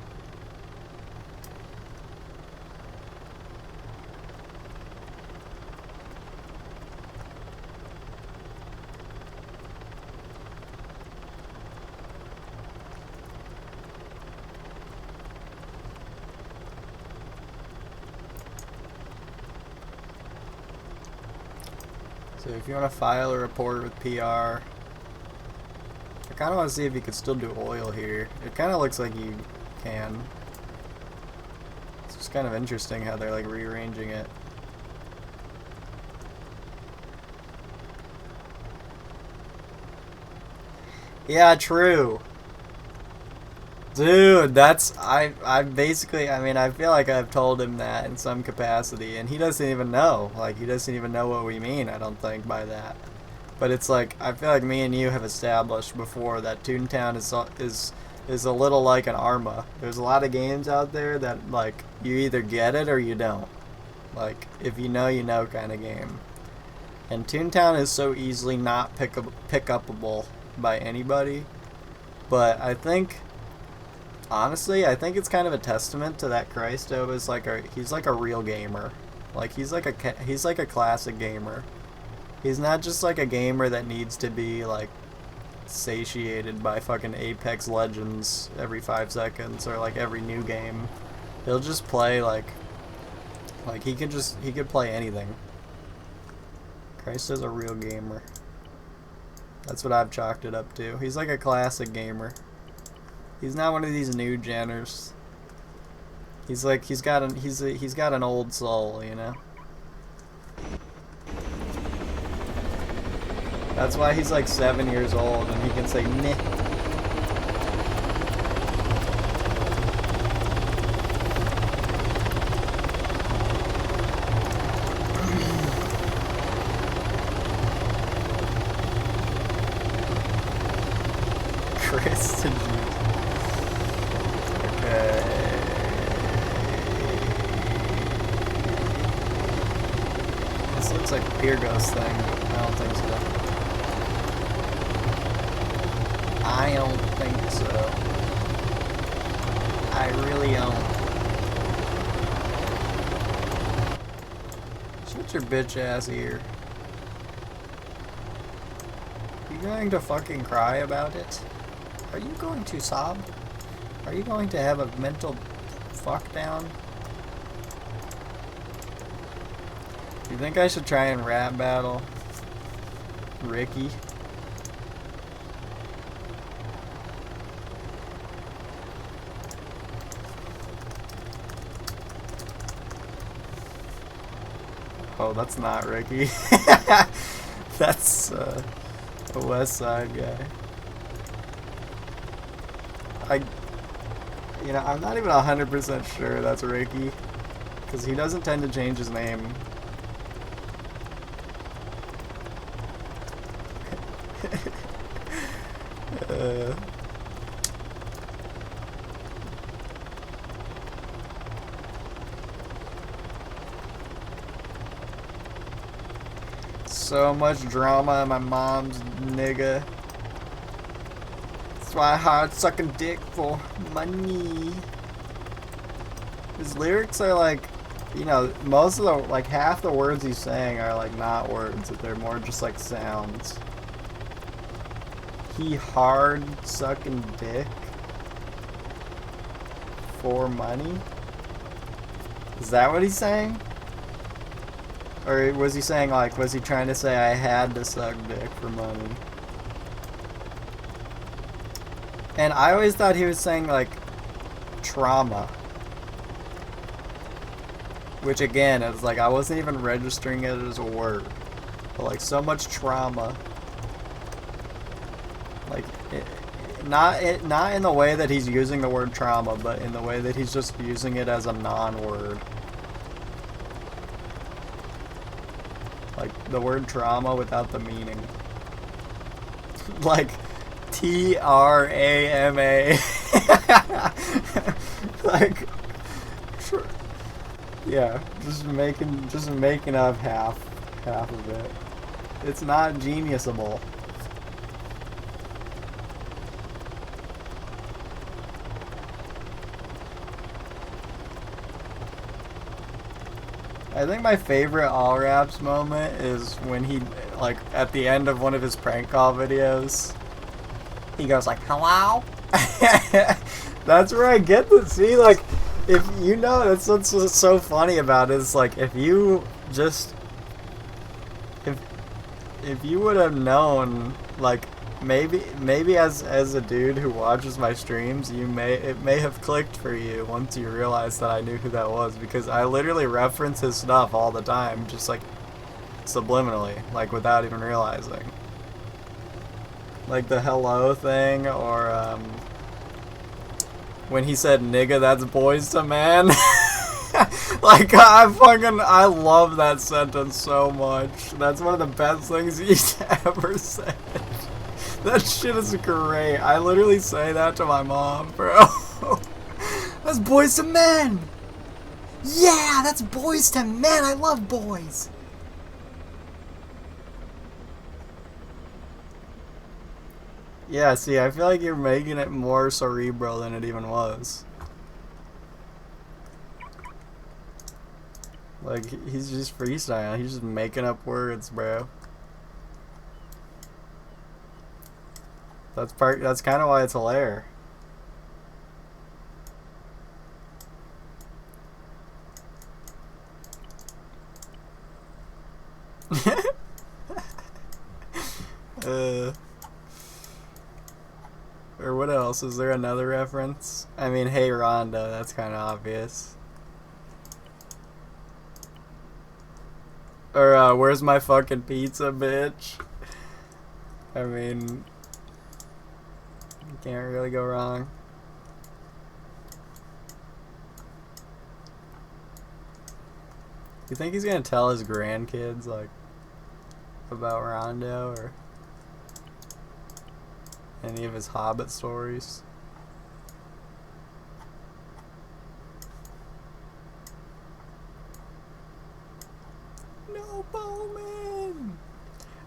So if you want to file a report with PR, I kind of want to see if you could still do oil here. It kind of looks like you can. It's just kind of interesting how they're like rearranging it. Yeah, true. Dude, I basically, I mean, I feel like I've told him that in some capacity, and he doesn't even know. Like, he doesn't even know what we mean, I don't think, by that. But it's like, I feel like me and you have established before that Toontown is a little like an Arma. There's a lot of games out there that, like, you either get it or you don't. Like, if you know kind of game. And Toontown is so easily not pick-upable by anybody. But I think... honestly, I think it's kind of a testament to that Christo is like he's like a real gamer. Like he's like a classic gamer. He's not just like a gamer that needs to be like satiated by fucking Apex Legends every 5 seconds or like every new game. He'll just play like he could play anything. Christo's a real gamer. That's what I've chalked it up to. He's like a classic gamer. He's not one of these new genners. He's like he's got an old soul, you know. That's why he's like 7 years old and he can say meh. Kristen. This looks like a Pyrgos thing, but I don't think so. I don't think so. I really don't. Shut your bitch ass ear. You going to fucking cry about it? Are you going to sob? Are you going to have a mental fuck down? You think I should try and rap battle Ricky? Oh, that's not Ricky. That's a West Side guy. I'm not even 100% sure that's Ricky, because he doesn't tend to change his name. So much drama in my mom's nigga. That's why I hard sucking dick for money. His lyrics are like, most of the, like half the words he's saying are like not words, they're more just like sounds. He hard sucking dick for money? Is that what he's saying? Or was he saying, like, was he trying to say I had to suck dick for money? And I always thought he was saying, like, trauma. Which, again, it's like, I wasn't even registering it as a word. But, like, so much trauma. Like, not in the way that he's using the word trauma, but in the way that he's just using it as a non-word. Like, the word trauma without the meaning. Like, T-R-A-M-A. Like, yeah, just making up half of it. It's not geniusable. I think my favorite All Raps moment is when he, like, at the end of one of his prank call videos, he goes like, hello? That's where I get to see, like, if you know, that's what's so funny about it, is like, if you just, if you would have known, like, maybe as a dude who watches my streams, it may have clicked for you once you realized that I knew who that was, because I literally reference his stuff all the time, just like subliminally, like without even realizing. Like the hello thing, or when he said nigga, that's boys to men. Like, I love that sentence so much. That's one of the best things he's ever said. That shit is great. I literally say that to my mom, bro. That's boys to men. Yeah, that's boys to men. I love boys. Yeah, see, I feel like you're making it more cerebral than it even was. Like, he's just freestyling. He's just making up words, bro. That's kind of why it's hilarious. Or what else? Is there another reference? I mean, hey Rhonda, that's kind of obvious. Or, where's my fucking pizza, bitch? I mean, you can't really go wrong. You think he's gonna tell his grandkids, like, about Rondo, or any of his Hobbit stories? No, Bowman!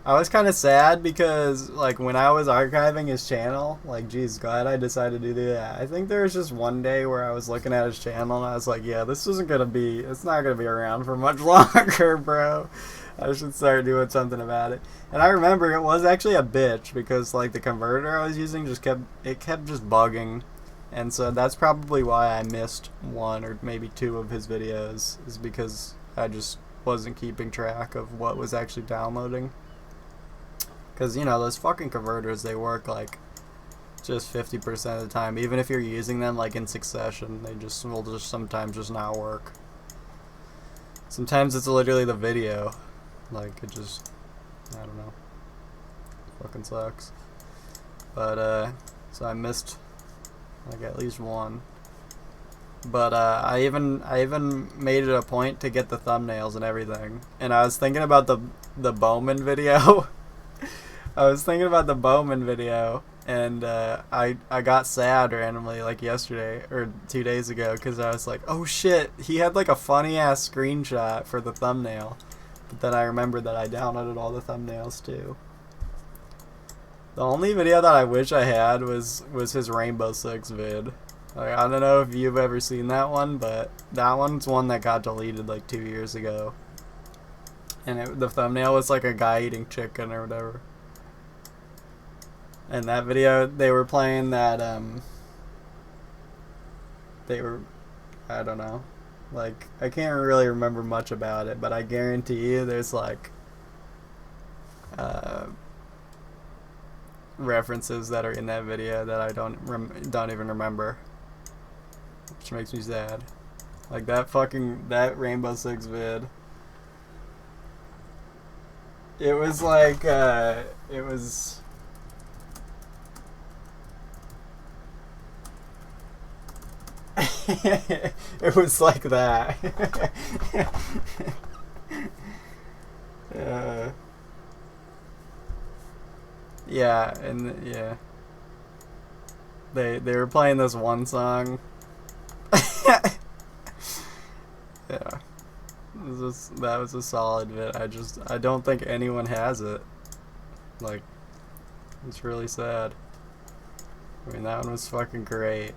I was kind of sad because, like, when I was archiving his channel, like, geez, glad I decided to do that. I think there was just one day where I was looking at his channel and I was like, yeah, it's not gonna be around for much longer, bro. I should start doing something about it. And I remember it was actually a bitch because, like, the converter I was using kept just bugging. And so that's probably why I missed one or maybe two of his videos, is because I just wasn't keeping track of what was actually downloading. Because, you know, those fucking converters, they work like just 50% of the time. Even if you're using them like in succession, they just will just sometimes just not work. Sometimes it's literally the video. Like, it just, I don't know. Fucking sucks. But, so I missed like at least one. But I even made it a point to get the thumbnails and everything. And I was thinking about the Bowman video. I was thinking about the Bowman video, and I got sad randomly like yesterday or 2 days ago because I was like, oh shit, he had like a funny ass screenshot for the thumbnail. But then I remembered that I downloaded all the thumbnails too. The only video that I wish I had was his Rainbow Six vid. Like, I don't know if you've ever seen that one, but that one's one that got deleted like 2 years ago. And the thumbnail was like a guy eating chicken or whatever. And that video, they were playing that, I don't know. Like, I can't really remember much about it, but I guarantee you there's like, references that are in that video that I don't even remember, which makes me sad. Like that Rainbow Six vid. It was like it was. It was like that. Yeah, and yeah, they were playing this one song. Yeah, that was a solid bit. I don't think anyone has it. Like, it's really sad. I mean, that one was fucking great.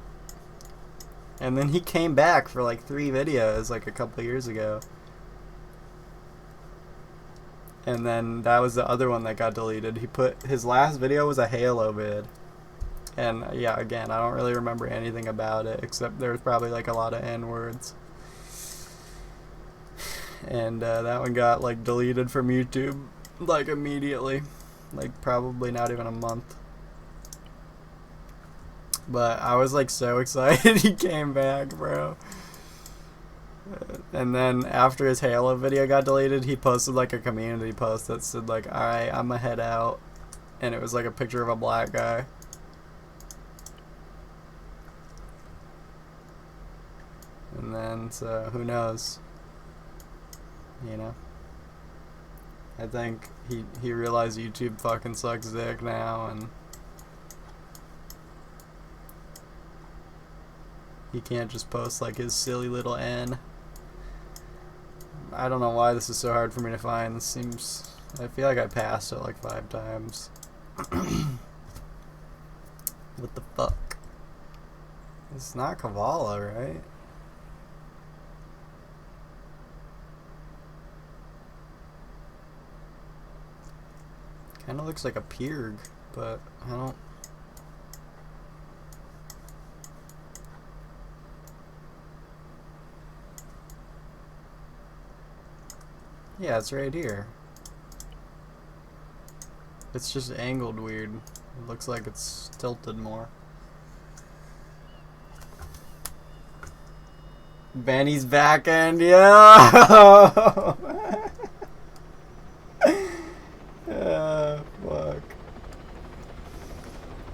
And then he came back for like 3 videos like a couple years ago. And then that was the other one that got deleted. His last video was a Halo vid. And yeah, again, I don't really remember anything about it, except there was probably like a lot of N-words. And that one got like deleted from YouTube like immediately. Like probably not even a month. But I was like so excited he came back, bro. And then after his Halo video got deleted, he posted like a community post that said like, alright, I'ma head out. And it was like a picture of a black guy. And then, so who knows? You know? I think he realized YouTube fucking sucks dick now, and he can't just post like his silly little N. I don't know why this is so hard for me to find. This seems... I feel like I passed it like 5 times. What the fuck? It's not Kavala, right? Kinda looks like a Peerg, but I don't... Yeah, it's right here. It's just angled weird. It looks like it's tilted more. Benny's back end, yeah! Fuck.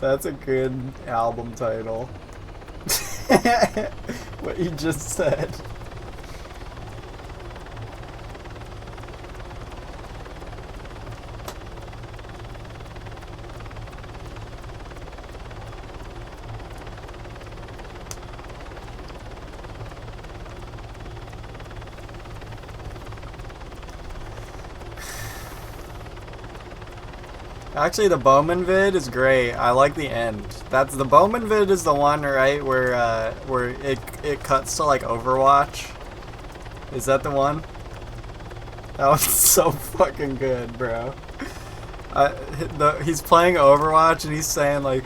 That's a good album title. What you just said. Actually, the Bowman vid is great. I like the end. That's the Bowman vid is the one, right, where it cuts to like Overwatch. Is that the one? That was so fucking good, bro. He's playing Overwatch and he's saying like,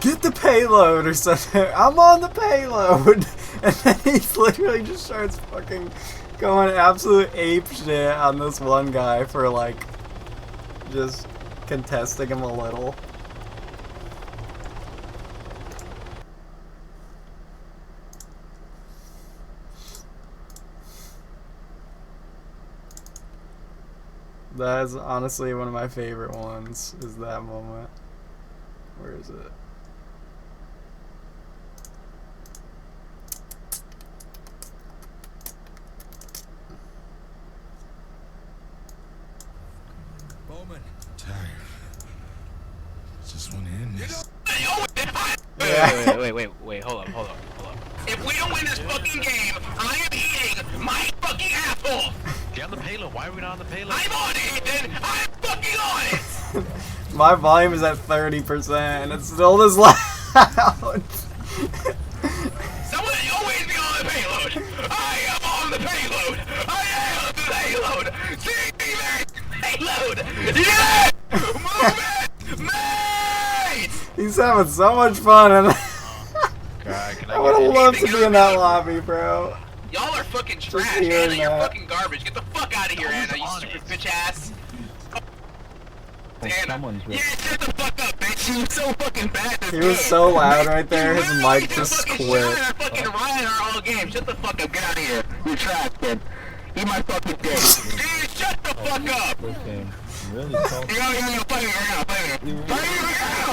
"Get the payload" or something. I'm on the payload, and then he literally just starts fucking going absolute ape shit on this one guy for like just contesting him a little. That is honestly one of my favorite ones, is that moment. Where is it? Bowman. I'm tired. Just want to end this. Wait, hold up. If we don't win this fucking game, I am eating my fucking asshole! Get on the payload. Why are we not on the payload? I'm on it, Ethan! I'm fucking on it! My volume is at 30% and it's still this loud. Someone always be on the payload! I am on the payload! I am the payload! See me, payload! Yeah! Move it! Mate! He's having so much fun and God, can I would have loved to be in that lobby, bro. Y'all are fucking trash, hearing Anna. You're that. fucking garbage. Get the fuck out of here, Anna, you stupid bitch ass. Anna. Yeah, shut the fuck up, bitch. You were so fucking bad this He was game. so loud right there, his Really mic need to just fucking quit. shut up, fucking Ryan our all game. Shut the fuck up. Get out of here. You're trash, kid. Eat my fucking dick. Dude, shut the fuck up. Really Yo, fucking right now.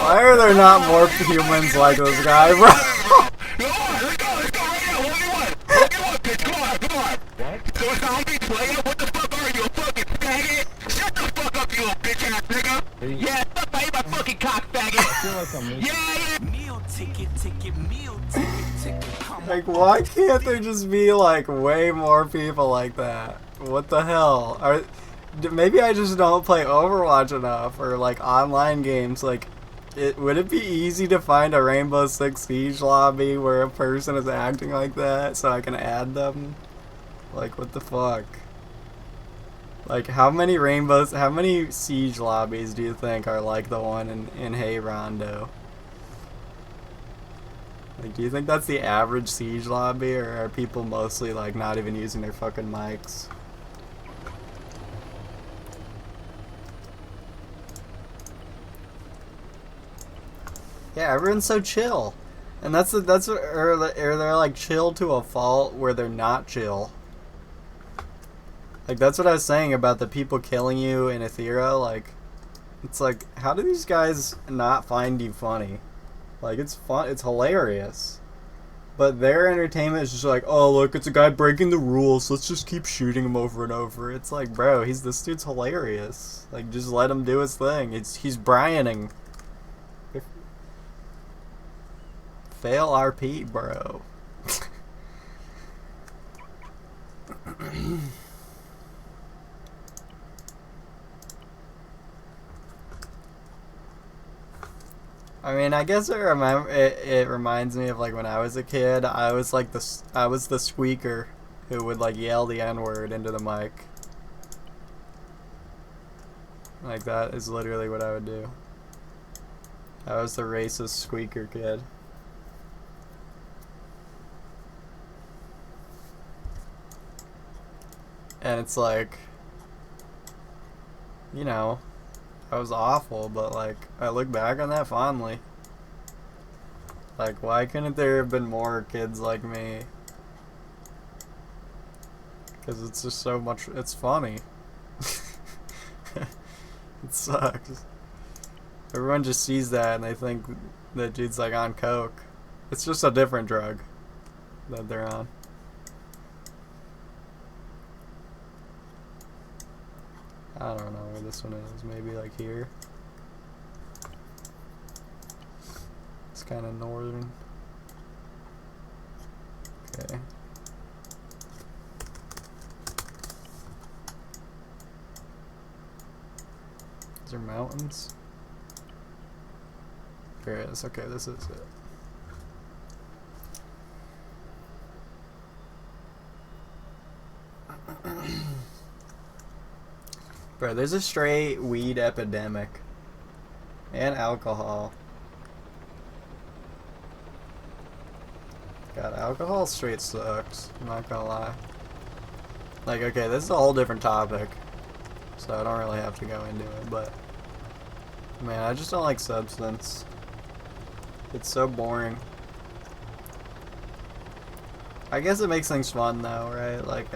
Why are there not more humans like this guy, bro? Come on, let's go right now. 1v1, bitch. Come on. What? So it's a zombie player? What the fuck are you, a fucking faggot? Shut the fuck up, you little bitch ass nigga. Yeah, fuck my, eat my fucking cock, faggot. I feel like I'm missing. Yeah. Meal ticket. Come Like, why can't there just be, like, way more people like that? What the hell? Maybe I just don't play Overwatch enough, or, like, online games. Like, would it be easy to find a Rainbow Six Siege lobby where a person is acting like that so I can add them? Like, what the fuck? Like, how many Siege lobbies do you think are like the one in Hey Rondo? Like, do you think that's the average Siege lobby, or are people mostly, like, not even using their fucking mics? Yeah, everyone's so chill. And or they're, like, chill to a fault where they're not chill. Like, that's what I was saying about the people killing you in Aethera. Like, it's like, how do these guys not find you funny? Like, it's fun, it's hilarious. But their entertainment is just like, oh, look, it's a guy breaking the rules, let's just keep shooting him over and over. It's like, bro, this dude's hilarious. Like, just let him do his thing. He's Brianing. Fail RP, bro. I mean, I guess it reminds me of, like, when I was a kid. I was the squeaker who would, like, yell the N-word into the mic. Like, that is literally what I would do. I was the racist squeaker kid. And it's like, you know, I was awful, but, like, I look back on that fondly. Like, why couldn't there have been more kids like me? Because it's just so much, it's funny. It sucks. Everyone just sees that and they think that dude's, like, on coke. It's just a different drug that they're on. I don't know where this one is. Maybe, like, here. It's kind of northern. Okay. Is there mountains? There it is. Okay, this is it. Bro, there's a straight weed epidemic. And alcohol. God, alcohol straight sucks. I'm not gonna lie. Like, okay, this is a whole different topic, so I don't really have to go into it, but man, I just don't like substance. It's so boring. I guess it makes things fun though, right? Like,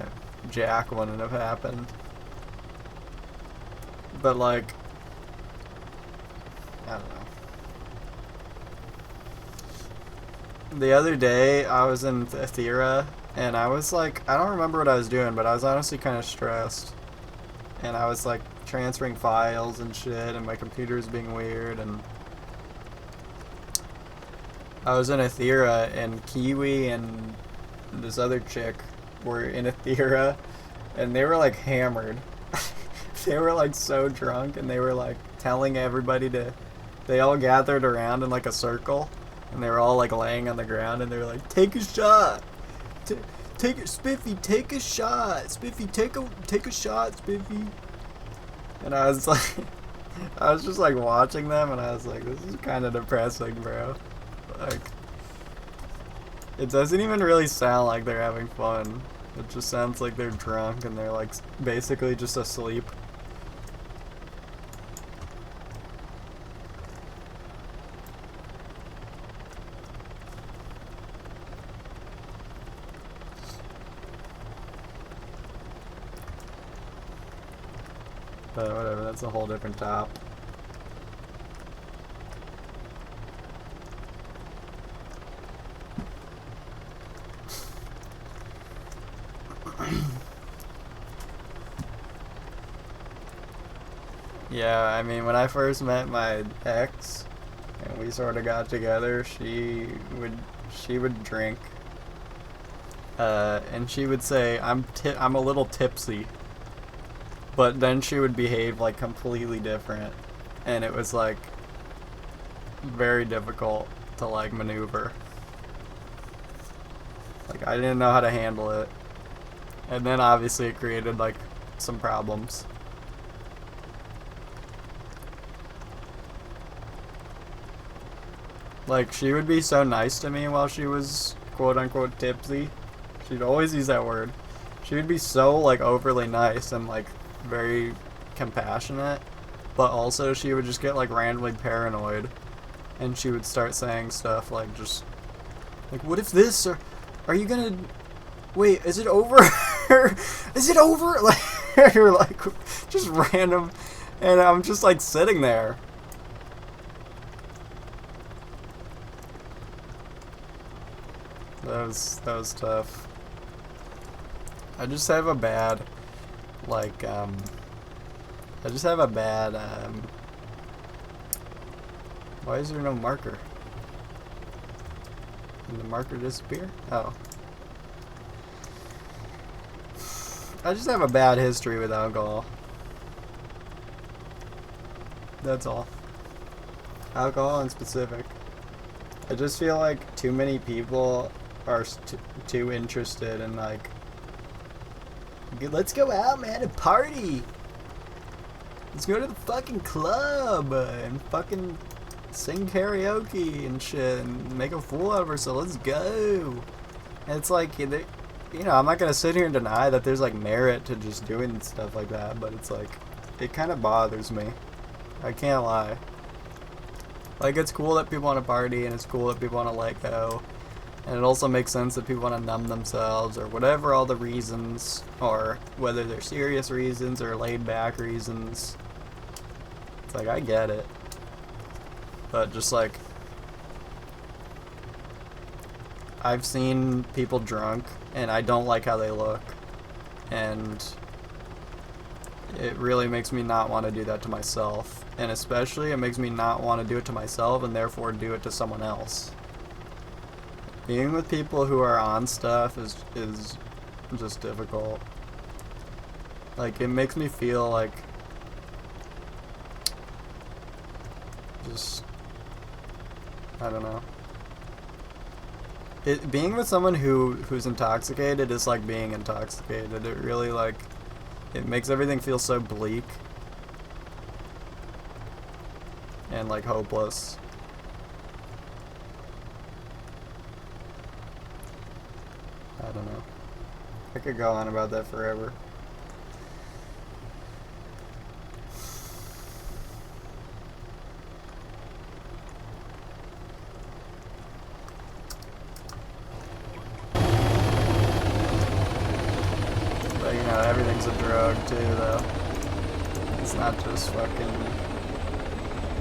Jack wouldn't have happened. But like, I don't know. The other day, I was in Athera, and I was like, I don't remember what I was doing, but I was honestly kind of stressed. And I was like transferring files and shit, and my computer was being weird, and I was in Athera, and Kiwi and this other chick were in Athera, and they were like hammered. They were like so drunk, and they were like telling everybody to, they all gathered around in like a circle, and they were all like laying on the ground, and they were like, take a shot, take it, Spiffy, take a shot, Spiffy, take a shot, Spiffy. And I was like, I was just like watching them, and I was like, this is kind of depressing, bro. Like, it doesn't even really sound like they're having fun. It just sounds like they're drunk and they're like basically just asleep. But whatever, that's a whole different top. Yeah, I mean, when I first met my ex and we sort of got together, she would drink, and she would say, I'm a little tipsy, but then she would behave like completely different, and it was like very difficult to like maneuver. Like, I didn't know how to handle it, and then obviously it created like some problems. Like, she would be so nice to me while she was quote-unquote tipsy. She'd always use that word. She would be so, like, overly nice and, like, very compassionate. But also, she would just get, like, randomly paranoid. And she would start saying stuff like, just... like, what if this, or... are you gonna... wait, is it over? Is it over? Like, or, like, just random... and I'm just, like, sitting there. That was tough. I just have a bad, like, I just have a bad, why is there no marker? Did the marker disappear? Oh. I just have a bad history with alcohol. That's all. Alcohol in specific. I just feel like too many people are too interested in, like, let's go out, man, and party. Let's go to the fucking club and fucking sing karaoke and shit and make a fool out of ourselves. Let's go. And it's like, you know, I'm not gonna sit here and deny that there's like merit to just doing stuff like that, but it's like, it kind of bothers me. I can't lie. Like, it's cool that people want to party, and it's cool that people want to let go. And it also makes sense that people want to numb themselves, or whatever all the reasons, or whether they're serious reasons or laid back reasons. It's like, I get it. But just like, I've seen people drunk, and I don't like how they look. And it really makes me not want to do that to myself. And especially, it makes me not want to do it to myself, and therefore do it to someone else. Being with people who are on stuff is just difficult. Like, it makes me feel like just, I don't know. Being with someone who's intoxicated is like being intoxicated. It really, like, it makes everything feel so bleak and like hopeless. I don't know. I could go on about that forever. But you know, everything's a drug too, though. It's not just fucking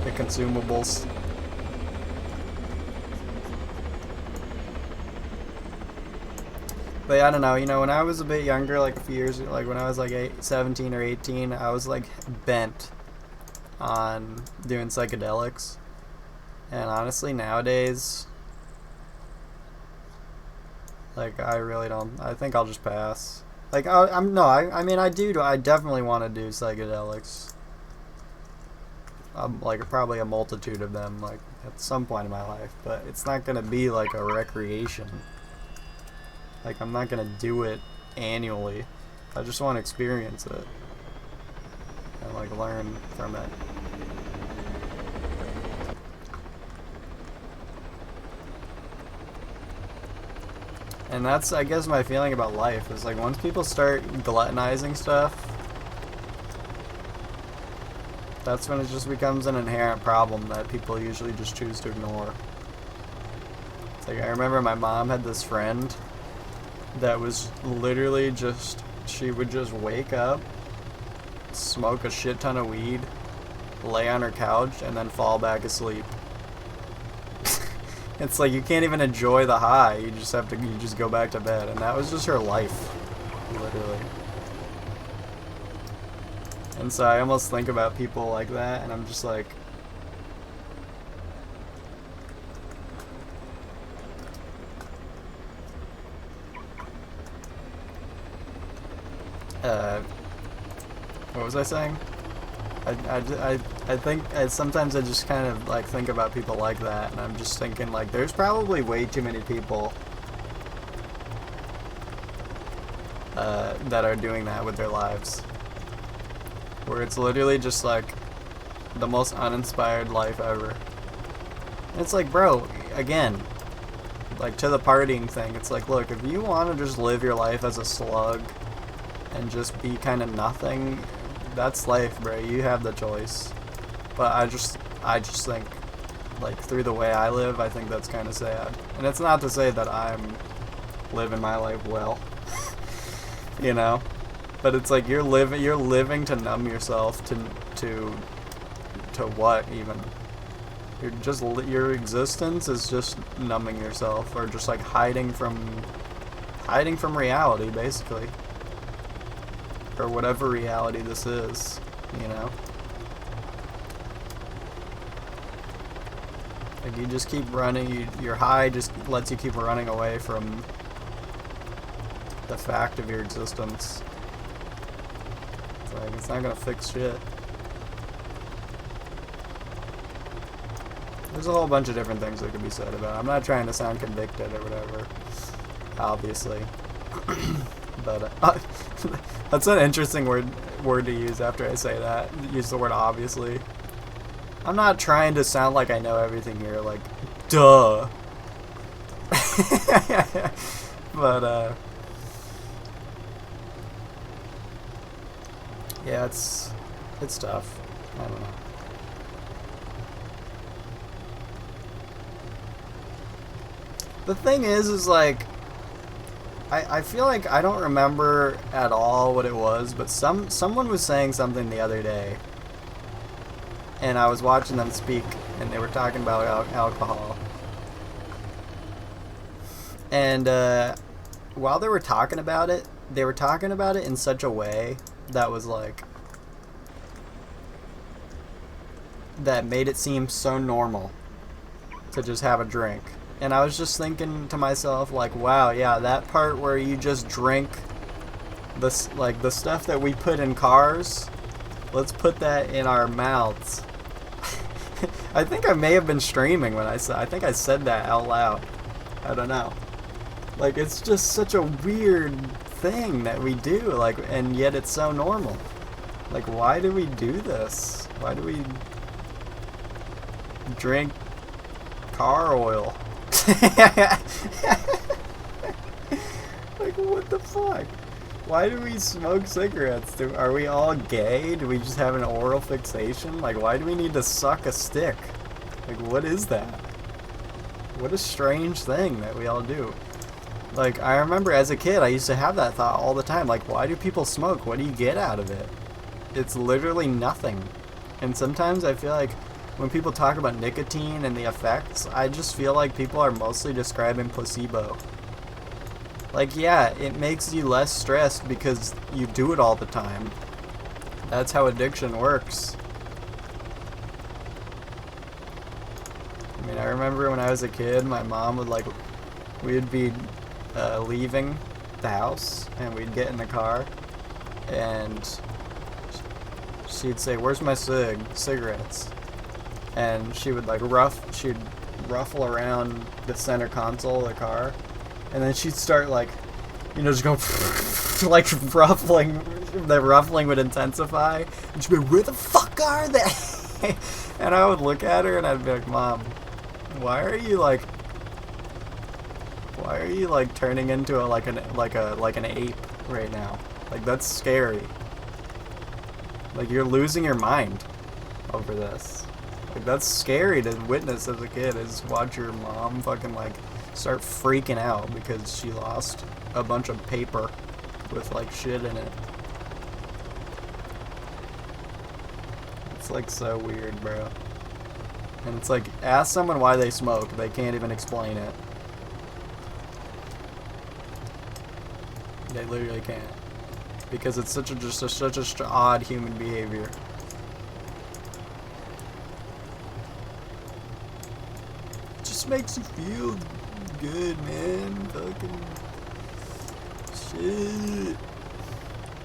the consumables. But I don't know, you know, when I was a bit younger, like a few years, like when I was like 17 or 18, I was like bent on doing psychedelics. And honestly, nowadays, like I really don't, I think I'll just pass. Like I mean I definitely want to do psychedelics. Like probably a multitude of them, like at some point in my life, but it's not gonna be like a recreation. Like, I'm not gonna do it annually. I just want to experience it. And, like, learn from it. And that's, I guess, my feeling about life. Is, like, once people start gluttonizing stuff, that's when it just becomes an inherent problem that people usually just choose to ignore. It's like, I remember my mom had this friend that was literally just, she would just wake up, smoke a shit ton of weed, lay on her couch, and then fall back asleep. It's like you can't even enjoy the high, you just go back to bed, and that was just her life, literally. And so I almost think about people like that, and I'm just like, what was I saying? I think sometimes I just kind of like think about people like that, and I'm just thinking like there's probably way too many people that are doing that with their lives, where it's literally just like the most uninspired life ever. And it's like, bro, again, like to the partying thing, it's like, look, if you want to just live your life as a slug and just be kind of nothing, that's life, bro. You have the choice. But I just think, like, through the way I live, I think that's kind of sad. And it's not to say that I'm living my life well, you know. But it's like you're living to numb yourself to what even? Your existence is just numbing yourself, or just like hiding from reality, basically. Or whatever reality this is, you know? Like, you just keep running, your high just lets you keep running away from the fact of your existence. It's like, it's not gonna fix shit. There's a whole bunch of different things that could be said about it. I'm not trying to sound convicted or whatever, obviously. But, that's an interesting word to use after I say that. Use the word obviously. I'm not trying to sound like I know everything here, like, duh. But, yeah, it's tough. I don't know. The thing is like, I feel like I don't remember at all what it was, but someone was saying something the other day, and I was watching them speak, and they were talking about alcohol. And while they were talking about it in such a way that was like, that made it seem so normal to just have a drink. And I was just thinking to myself, like, wow, yeah, that part where you just drink this, like, the stuff that we put in cars, let's put that in our mouths. I think I may have been streaming when I think I said that out loud. I don't know. Like, it's just such a weird thing that we do, like, and yet it's so normal. Like, why do we do this? Why do we drink car oil? Like, What the fuck? Why do we smoke cigarettes? Are we all gay? Do we just have an oral fixation? Like, why do we need to suck a stick? Like, what is that? What a strange thing that we all do. Like, I remember as a kid, I used to have that thought all the time. Like, why do people smoke? What do you get out of it? It's literally nothing. And sometimes I feel like when people talk about nicotine and the effects, I just feel like people are mostly describing placebo. Like, yeah, it makes you less stressed because you do it all the time. That's how addiction works. I mean, I remember when I was a kid, my mom would, like, we'd be leaving the house, and we'd get in the car, and she'd say, "Where's my cigarettes?" And she would, like, she'd ruffle around the center console of the car, and then she'd start, like, you know, just go like ruffling. The ruffling would intensify, and she'd be like, "Where the fuck are they?" And I would look at her and I'd be like, "Mom, why are you like turning into like an ape right now? Like, that's scary. Like, you're losing your mind over this. Like, that's scary to witness as a kid, is watch your mom fucking like start freaking out because she lost a bunch of paper with like shit in it." It's like so weird, bro. And it's like, ask someone why they smoke, they can't even explain it. They literally can't, because it's such a odd human behavior. It just makes you feel good, man. Fucking shit.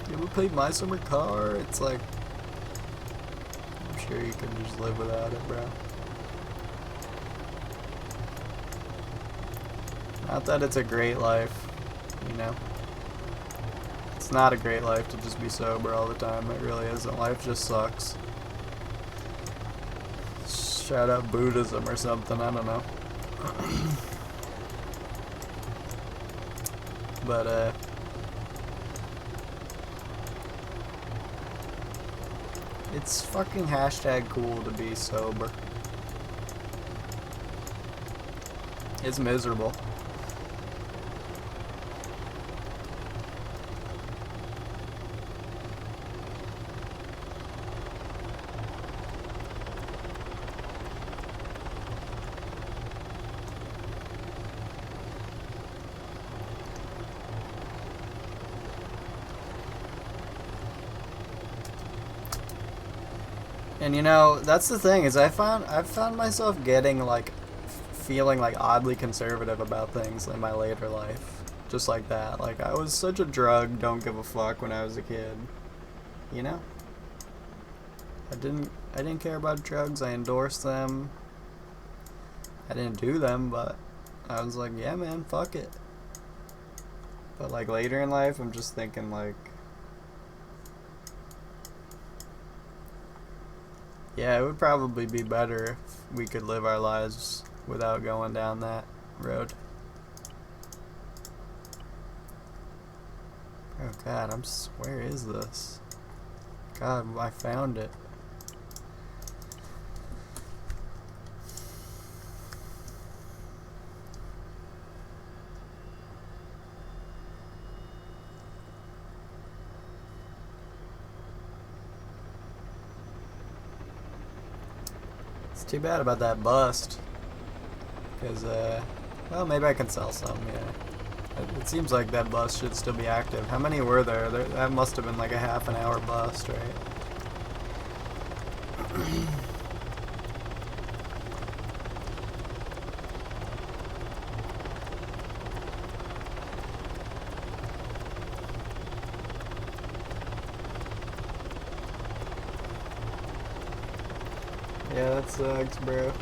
You ever played My Summer Car? It's like, I'm sure you can just live without it, bro. Not that it's a great life, you know. It's not a great life to just be sober all the time. It really isn't. Life just sucks. Shout out Buddhism or something, I don't know. But, it's fucking hashtag cool to be sober. It's miserable. And you know, that's the thing, is I've found myself getting like feeling like oddly conservative about things in my later life. Just like that. Like, I was such a drug don't give a fuck when I was a kid. You know? I didn't care about drugs. I endorsed them. I didn't do them, but I was like, yeah, man, fuck it. But like later in life, I'm just thinking like, yeah, it would probably be better if we could live our lives without going down that road. Oh god, where is this? God, I found it. It's too bad about that bust. Because, well, maybe I can sell some, yeah. It seems like that bust should still be active. How many were there? That must have been like a half an hour bust, right? Yeah, that sucks, bro.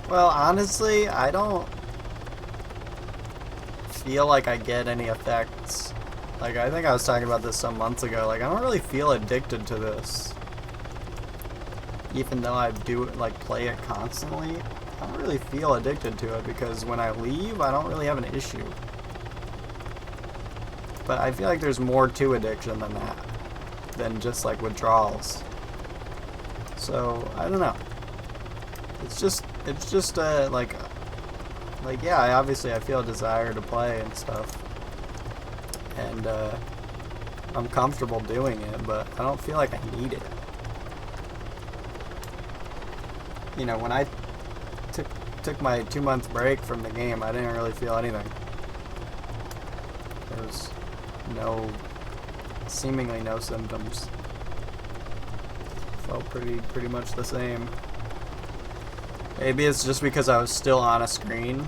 Well, honestly, I don't feel like I get any effects. Like, I think I was talking about this some months ago. Like, I don't really feel addicted to this. Even though I do, like, play it constantly, I don't really feel addicted to it because when I leave, I don't really have an issue. But I feel like there's more to addiction than that. Than just, like, withdrawals. So, I don't know. It's just, like, yeah, obviously I feel a desire to play and stuff. And, I'm comfortable doing it, but I don't feel like I need it. You know, when I took my 2-month break from the game, I didn't really feel anything. There was seemingly no symptoms. Felt pretty much the same. Maybe it's just because I was still on a screen.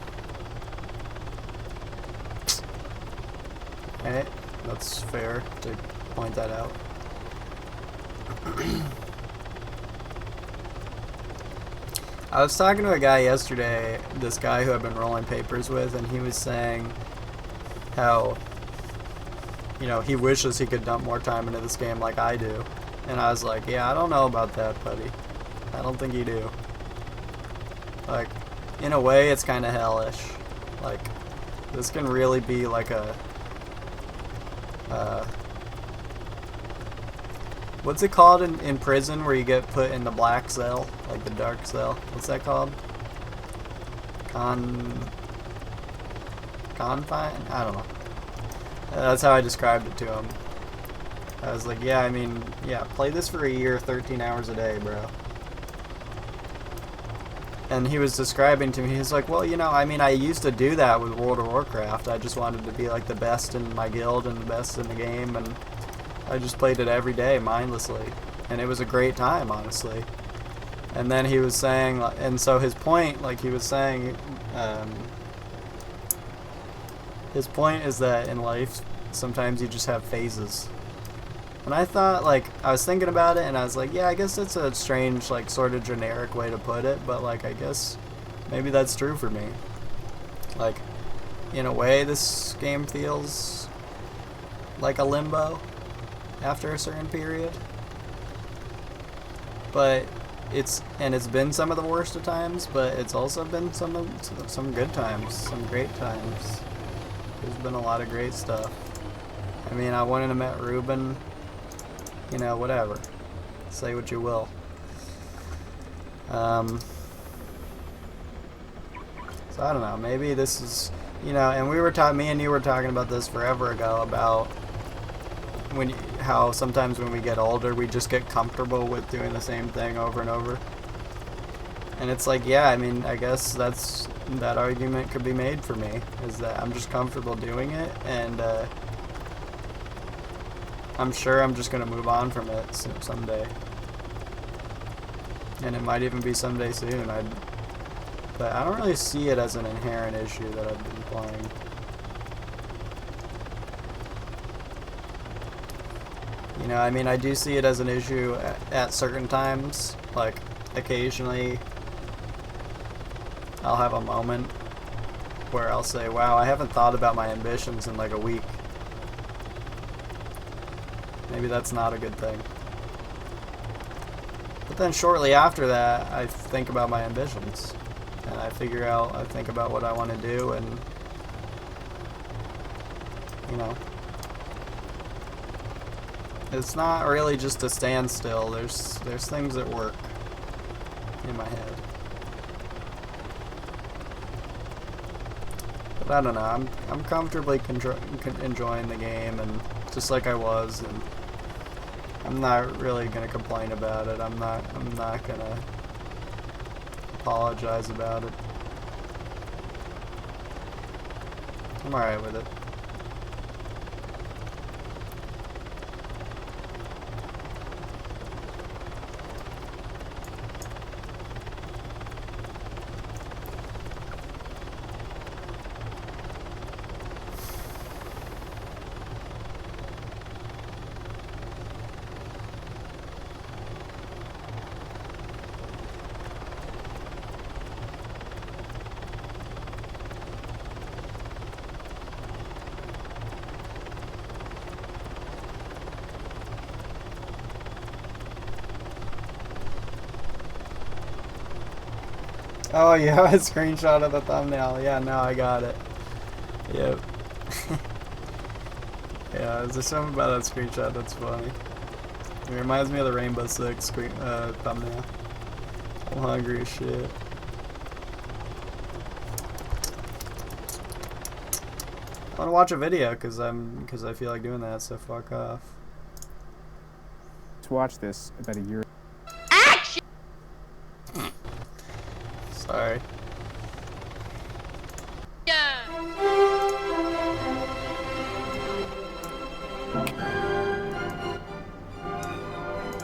Hey, that's fair to point that out. I was talking to a guy yesterday, this guy who I've been rolling papers with, and he was saying how, you know, he wishes he could dump more time into this game like I do. And I was like, yeah, I don't know about that, buddy. I don't think you do. Like, in a way, it's kind of hellish. Like, this can really be like a, what's it called in prison where you get put in the black cell? Like the dark cell? What's that called? Confine? I don't know. That's how I described it to him. I was like, yeah, I mean, yeah, play this for a year, 13 hours a day, bro. And he was describing to me, he's like, well, you know, I mean, I used to do that with World of Warcraft. I just wanted to be, like, the best in my guild and the best in the game, and I just played it every day, mindlessly. And it was a great time, honestly. And then he was saying, and so his point, like he was saying, his point is that in life, sometimes you just have phases. And I thought, like, I was thinking about it, and I was like, yeah, I guess it's a strange, like, sort of generic way to put it, but, like, I guess maybe that's true for me. Like, in a way, this game feels like a limbo after a certain period. But it's been some of the worst of times, but it's also been some good times, some great times. There's been a lot of great stuff. I mean, I wouldn't have met Ruben. You know, whatever. Say what you will. So I don't know. Maybe this is, you know, and me and you were talking about this forever ago about how sometimes when we get older, we just get comfortable with doing the same thing over and over. And it's like, yeah, I mean, I guess that argument could be made for me, is that I'm just comfortable doing it, and I'm sure I'm just going to move on from it someday. And it might even be someday soon. But I don't really see it as an inherent issue that I've been playing. You know, I mean, I do see it as an issue at certain times. Like, occasionally, I'll have a moment where I'll say, wow, I haven't thought about my ambitions in like a week. Maybe that's not a good thing. But then shortly after that, I think about my ambitions. And I think about what I want to do, and, you know, it's not really just a standstill. There's things that work in my head. But I don't know. I'm comfortably enjoying the game, and just like I was, and I'm not really gonna complain about it. I'm not gonna apologize about it. I'm alright with it. Oh, you have a screenshot of the thumbnail. Yeah, now I got it. Yep. Yeah, there's something about that screenshot that's funny. It reminds me of the Rainbow Six thumbnail. I'm hungry as shit. I want to watch a video because I feel like doing that, so fuck off. To watch this about a year. Sorry.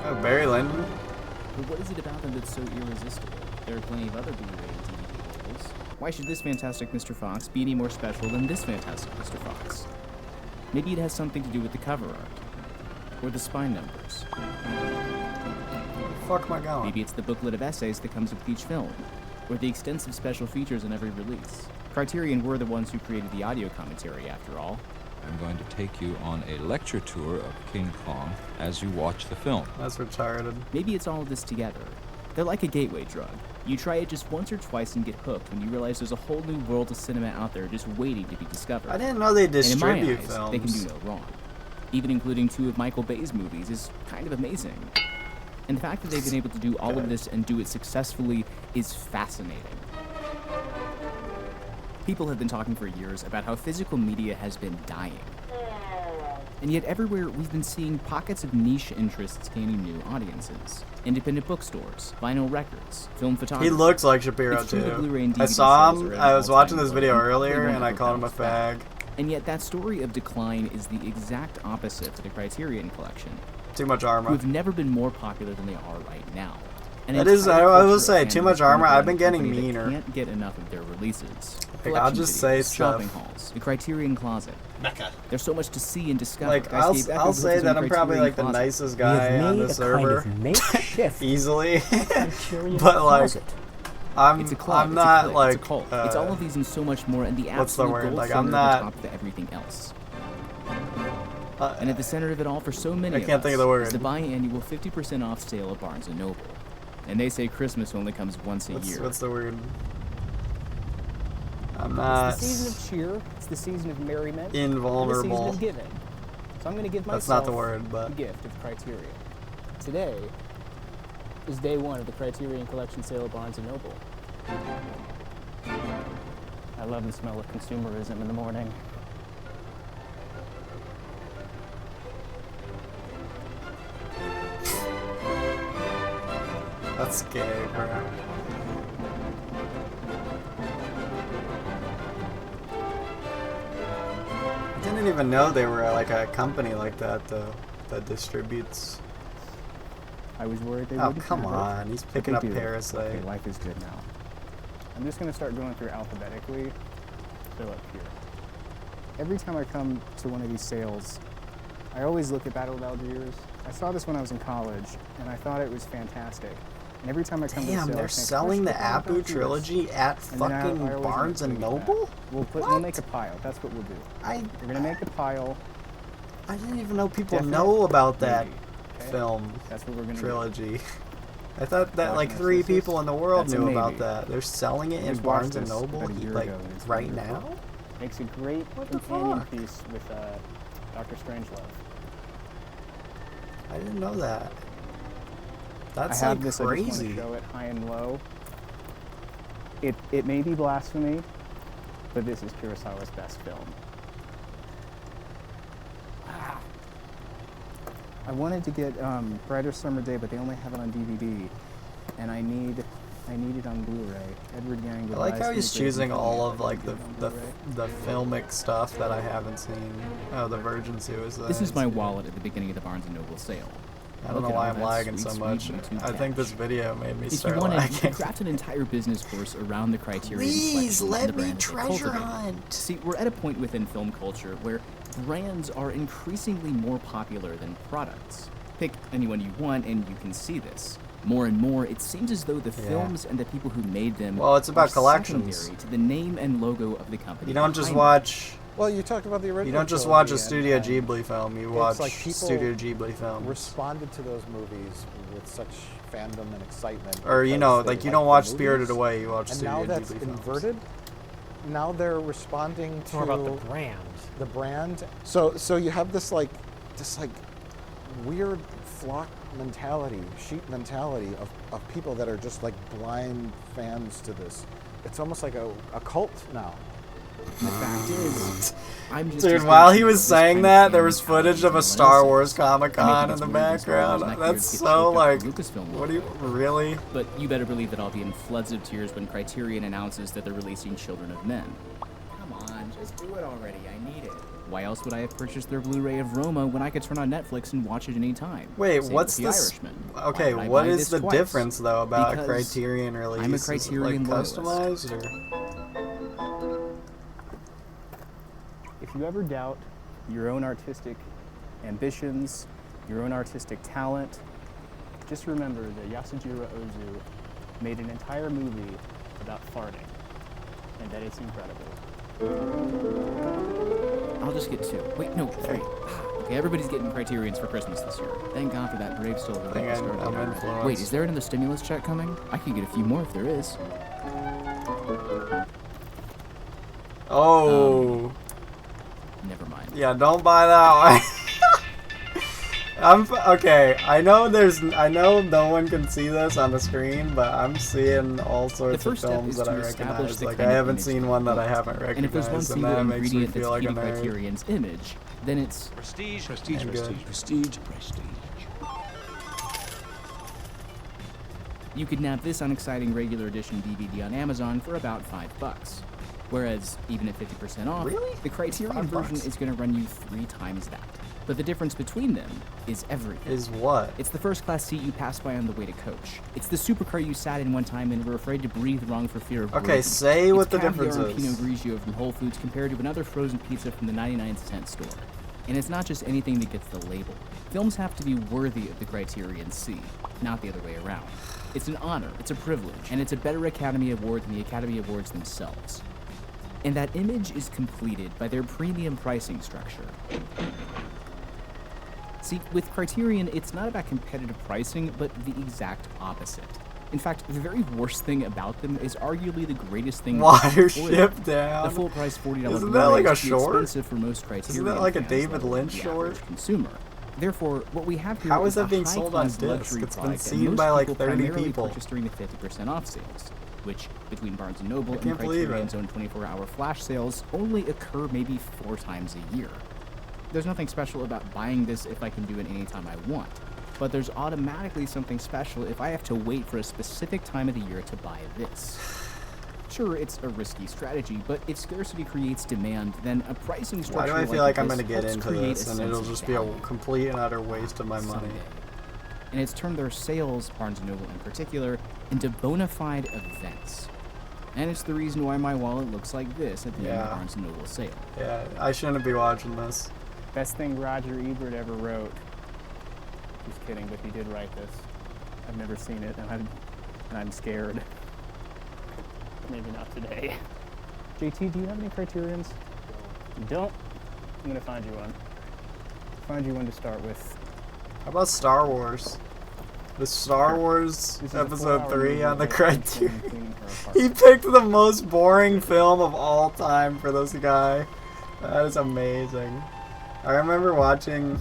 Oh, Barry Lyndon. But what is it about them that's so irresistible? There are plenty of other Blu-ray and DVD labels. Why should this fantastic Mr. Fox be any more special than this fantastic Mr. Fox? Maybe it has something to do with the cover art. Or the spine numbers. Where the fuck am I going? Maybe it's the booklet of essays that comes with each film. Or the extensive special features in every release. Criterion were the ones who created the audio commentary, after all. I'm going to take you on a lecture tour of King Kong as you watch the film. That's retarded. Maybe it's all of this together. They're like a gateway drug. You try it just once or twice and get hooked when you realize there's a whole new world of cinema out there just waiting to be discovered. I didn't know they distribute and in my eyes, films. they can do no wrong. Even including 2 of Michael Bay's movies is kind of amazing. And the fact that they've been able to do all of this and do it successfully is fascinating. People have been talking for years about how physical media has been dying. And yet everywhere we've been seeing pockets of niche interests gaining new audiences. Independent bookstores, vinyl records, film photography. He looks like Shapiro It's true that too. Blu-ray and I DVD saw sales him. are at I an was watching all-time this video low. earlier, They and I won't called him a bounce back. fag. And yet that story of decline is the exact opposite for the Criterion Collection, Too much armor. who've never been more popular than they are right now. An That is, entire I will culture say, of Too fans Much Armor, run I've been around a getting company that meaner. Can't get enough of their releases. Like, I'll just say shopping stuff. halls, the Criterion Closet. Mecca. There's so much to see and discover. Like, Guys, Gabe Eckert I'll lives say in that I'm probably Criterion like the Closet. nicest guy on the server. makeshift Easily. Criterion But like, closet. It's a club, I'm it's not a clique, like it's a cult. It's all of these and so much more, and the what's the absolute word? gold Like, I'm standard not- on top of everything else. uh, And at the center of it all for so many I of can't us think of the word. is the biannual 50% off sale of Barnes & Noble. And they say Christmas only comes once a year. what's the word? I'm not It's the season of cheer. It's the season of merriment. And the invulnerable. season of giving. So I'm going to give myself That's not the word, a but gift of Criterion. Today is day 1 of the Criterion Collection sale at Barnes & Noble. I love the smell of consumerism in the morning. that's gay, bro. I didn't even know they were like a company like that though, that distributes. I was worried they Oh, wouldn't. come have it, on, he's but picking they up do. Parasite. Okay, life is good now. I'm just going to start going through alphabetically. So up here. Every time I come to one of these sales, I always look at Battle of Algiers. I saw this when I was in college, and I thought it was fantastic. And every time I come to the Damn, sale, they're I think, selling the "Gosh, what Apu about this?" trilogy at And then I fucking always Barnes end and up doing that. Noble? We'll What? make a pile. That's what we'll do. I We're gonna make a pile. I didn't even know people Definite know about that maybe, okay? film That's what we're gonna trilogy. I thought that Watch like my 3 sisters. people in the world That's a knew about maybe. that. They're selling it in Just watched Barnes and this Noble about a year like ago, and it's right wonderful. now. do. Makes a great What the companion fuck? piece with Dr. Strangelove. I didn't know that. That's I have like this. I just crazy. want to show it high and low. It may be blasphemy, but this is Kurosawa's best film. I wanted to get Brighter Summer Day, but they only have it on DVD, and I need it on Blu-ray. Edward Yang. I like how he's choosing all of like the the filmic stuff that I haven't seen. Oh, the Virgin Suicide. This is my wallet at the beginning of the Barnes & Noble sale. I don't know Look at why all I'm that lagging sweet, so sweet much. YouTube I think this cash. video made me If you start wanted, you lagging. could craft an entire business course around the Criterion Please collection and let the me brand that they treasure cultivate. hunt. See, we're at a point within film culture where brands are increasingly more popular than products. Pick anyone you want and you can see this. More and more, it seems as though the Yeah. films and the people who made them Well, it's about are collections. secondary to the name and logo of the company. You don't just behind watch. Well, you talked about the original. You don't just watch a trilogy, Studio and Ghibli film. You it's watch like people Studio Ghibli films. responded to those movies with such fandom and excitement. Or, you because know, they like you like don't the watch movies. Spirited Away, you watch And Studio now that's Ghibli films. inverted. Now they're responding It's to more about the brand. the brand. So you have this like weird flock mentality, sheep mentality of people that are just like blind fans to this. It's almost like a cult now. The fact is, I'm just Dude, while he was saying that, there was footage of a Star Wars Comic-Con in the background. That's so like, what do you, really? But you better believe that I'll be in floods of tears when Criterion announces that they're releasing Children of Men. Come on, just do it already, I need it. Why else would I have purchased their Blu-ray of Roma when I could turn on Netflix and watch it any time? Wait, Same what's with The this? Irishman. Okay, Why would I what buy is this the twice? difference though about Because Criterion release? I'm a Is it, Criterion like loyalist. customized or? If you ever doubt your own artistic ambitions, your own artistic talent, just remember that Yasujiro Ozu made an entire movie about farting, and that it's incredible. I'll just get 2. Wait, no, 3. Okay, everybody's getting Criterions for Christmas this year. Thank God for that brave soul who let us start the year. Wait, is there another stimulus check coming? I could get a few more if there is. Oh. Never mind. Yeah, don't buy that one. Okay. I know no one can see this on the screen, but I'm seeing all sorts of films that I recognize. Like I haven't seen one that I haven't recognized, and if there's one single that makes me ingredient feel that's like a keeping nerd. Criterion's image, then it's Prestige. Prestige, I'm prestige, good. prestige, prestige. you could nab this unexciting regular edition DVD on Amazon for about $5. Whereas, even at 50% off, Really? the Criterion version $5? is going to run you 3 times that. But the difference between them is everything. Is what? It's the first class seat you passed by on the way to coach. It's the supercar you sat in one time and were afraid to breathe wrong for fear of Okay, breathing. say what It's the caviar difference and is. Pinot Grigio from Whole Foods compared to another frozen pizza from the 99-cent store. And it's not just anything that gets the label. Films have to be worthy of the Criterion C, not the other way around. It's an honor, it's a privilege, and it's a better Academy Award than the Academy Awards themselves. And that image is completed by their premium pricing structure. See, with Criterion, it's not about competitive pricing, but the exact opposite. In fact, the very worst thing about them is arguably the greatest thing Water for ship them. down. The full price $40 Isn't that like Blu-ray a is too short? expensive for most Criterion Isn't that like a fans, David let alone Lynch the short? average consumer. Therefore, what we have here How is is that a being sold on high-class disc? luxury It's been product that seen most by, like, people 30 primarily people. purchase during the 50% off sales, which, between Barnes & Noble and can't believe Criterion's it. own 24-hour flash sales, only occur maybe 4 times a year. There's nothing special about buying this if I can do it anytime I want, but there's automatically something special if I have to wait for a specific time of the year to buy this. Sure, it's a risky strategy, but if scarcity creates demand, then a pricing Why structure do I feel like I'm this gonna get helps into create this a and sense it'll of just be a value complete and utter waste of my money? someday. And it's turned their sales, Barnes & Noble in particular, into bona fide events. And it's the reason why my wallet looks like this at the end of Yeah. Barnes & Noble sale. Yeah, I shouldn't be watching this. Best thing Roger Ebert ever wrote. Just kidding, but he did write this. I've never seen it, and I'm scared. Maybe not today. JT, do you have any Criterions? You don't? I'm gonna find you one. Find you one to start with. How about Star Wars? The Star Wars This is a Episode 4-hour 3 movie on the about someone Criterion. cleaning her He apartment. picked the most boring film of all time for this guy. That is amazing. I remember watching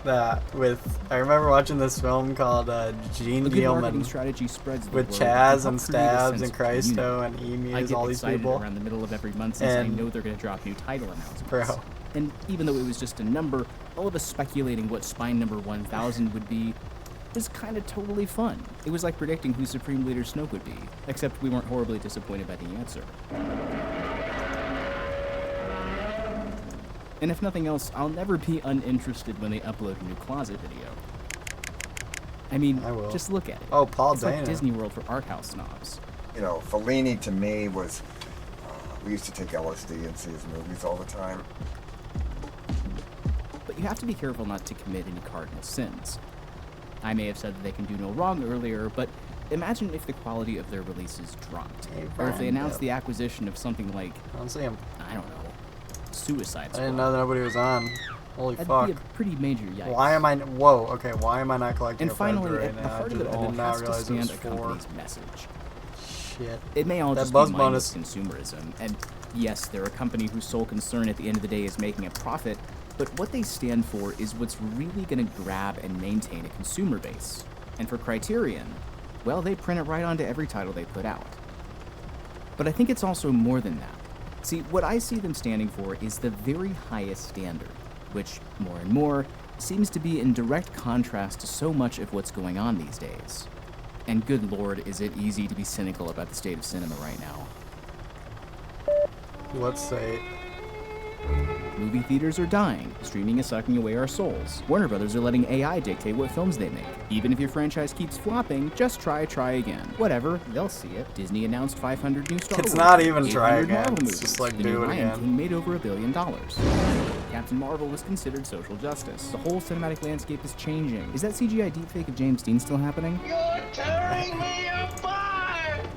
this film called Gene A good marketing Gilman strategy spreads the with word Chaz and and helps create a Stabs sense and of Christo and community. I Emus, get all these excited people. around the middle of every month since I And- know they're going to drop new title announcements. Bro. And even though it was just a number, all of us speculating what spine number 1000 would be was kind of totally fun. It was like predicting who Supreme Leader Snoke would be, except we weren't horribly disappointed by the answer. And if nothing else, I'll never be uninterested when they upload a new closet video. I mean, I will. just look at it. Oh, Paul It's like Dana. Disney World for art house snobs. You know, Fellini to me was, we used to take LSD and see his movies all the time. But you have to be careful not to commit any cardinal sins. I may have said that they can do no wrong earlier, but imagine if the quality of their releases dropped. Hey, or if they Brian, announced the acquisition of something like, I don't see him. I don't know, Suicide I Squad. didn't know that nobody was on. Holy That'd fuck. be a pretty major yikes. Why am I... Whoa, okay, why am I not collecting And a photo finally, right at the now? heart of it I all did not has to realize it was stand a 4. company's message. Shit. It may all That just buzz be bonus- mindless consumerism, and yes, they're a company whose sole concern at the end of the day is making a profit, but what they stand for is what's really going to grab and maintain a consumer base. And for Criterion, well, they print it right onto every title they put out. But I think it's also more than that. See, what I see them standing for is the very highest standard, which, more and more, seems to be in direct contrast to so much of what's going on these days. And good lord, is it easy to be cynical about the state of cinema right now. Let's say... Movie theaters are dying. Streaming is sucking away our souls. Warner Brothers are letting AI dictate what films they make. Even if your franchise keeps flopping, just try again. Whatever, they'll see it. Disney announced 500 new Star Wars. It's not even 800 try again, Marvel it's movies. just like The do new it Lion again. King made over $1 billion. Captain Marvel was considered social justice. The whole cinematic landscape is changing. Is that CGI deepfake of James Dean still happening? You're tearing me apart!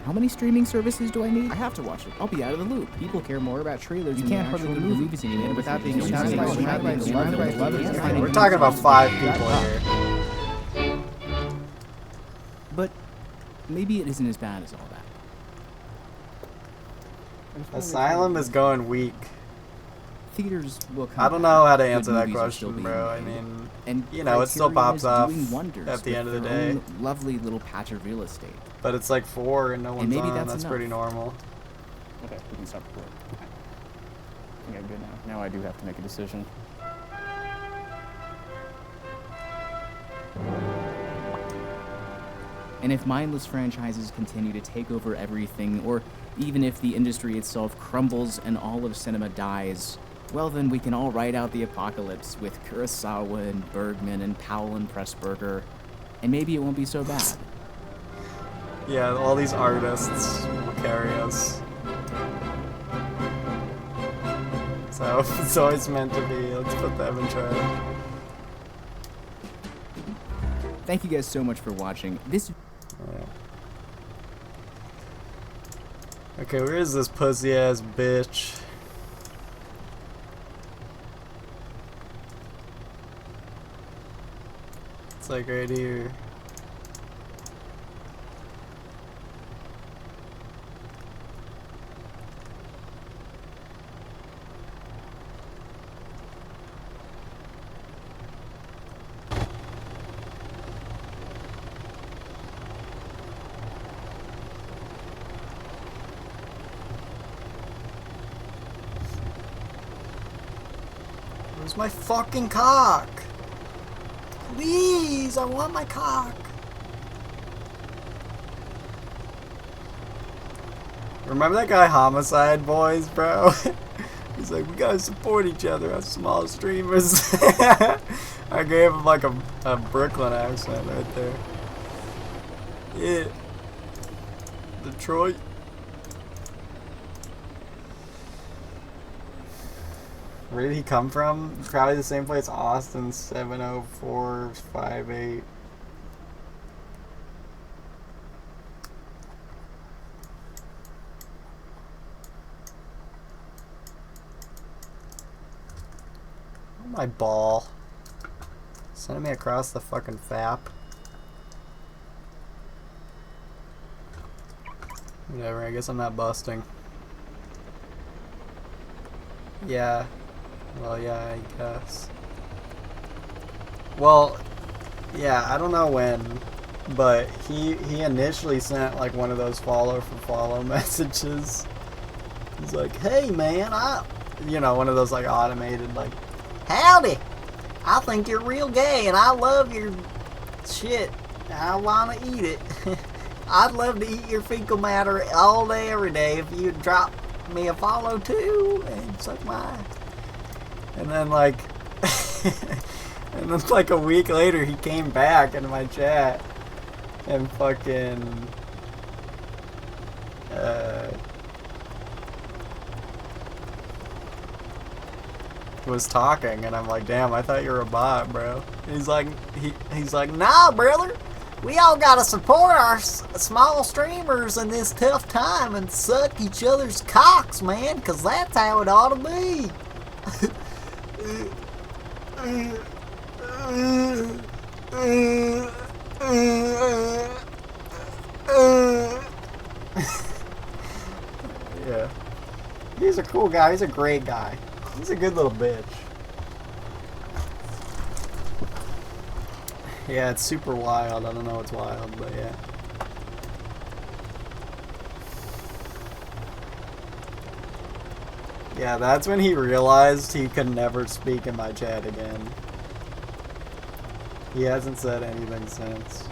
How many streaming services do I need? I have to watch it. I'll be out of the loop. People care more about trailers than can't hardly go to the movies anymore without being shouted by We're talking about 5 people here. But maybe it isn't as bad as all that. Asylum is going weak. Theaters will come I don't know how to back. answer Good that movies are still question, being bro. I made. mean, And you know, it still Criterion pops is off doing wonders at the with end of the their day. own lovely little patch of real estate. But it's like 4 and no one's maybe on. that's That's enough. pretty normal. Okay, we can stop recording. Okay. I think I'm good now. Now I do have to make a decision. And if mindless franchises continue to take over everything, or even if the industry itself crumbles and all of cinema dies, well then we can all ride out the apocalypse with Kurosawa and Bergman and Powell and Pressburger, and maybe it won't be so bad. Yeah, all these artists will carry us. So it's always meant to be. Let's put them in charge. Thank you guys so much for watching. This Okay, where is this pussy ass bitch? It's like right here. Where's my fucking cock? Please, I want my cock. Remember that guy Homicide Boys, bro? He's like, we gotta support each other as small streamers. I gave him like a Brooklyn accent right there. Yeah. Detroit. Where did he come from? Probably the same place, Austin 70458. Oh my ball. Sending me across the fucking FAP. Whatever, I guess I'm not busting. Yeah. Well, yeah, I guess. Well, yeah, I don't know when, but he initially sent like one of those follow for follow messages. He's like, hey man, you know, one of those like automated like, Howdy! I think you're real gay and I love your shit. I wanna eat it. I'd love to eat your fecal matter all day, every day if you'd drop me a follow too and suck my... and then like, and then like a week later he came back into my chat and fucking, was talking, and I'm like, damn, I thought you were a bot, bro. He's like, he's like, nah, brother. We all gotta support our small streamers in this tough time and suck each other's cocks, man, 'cause that's how it ought to be. Yeah. He's a cool guy. He's a great guy. He's a good little bitch. Yeah, it's super wild. I don't know what's wild, but yeah. Yeah, that's when he realized he could never speak in my chat again. He hasn't said anything since.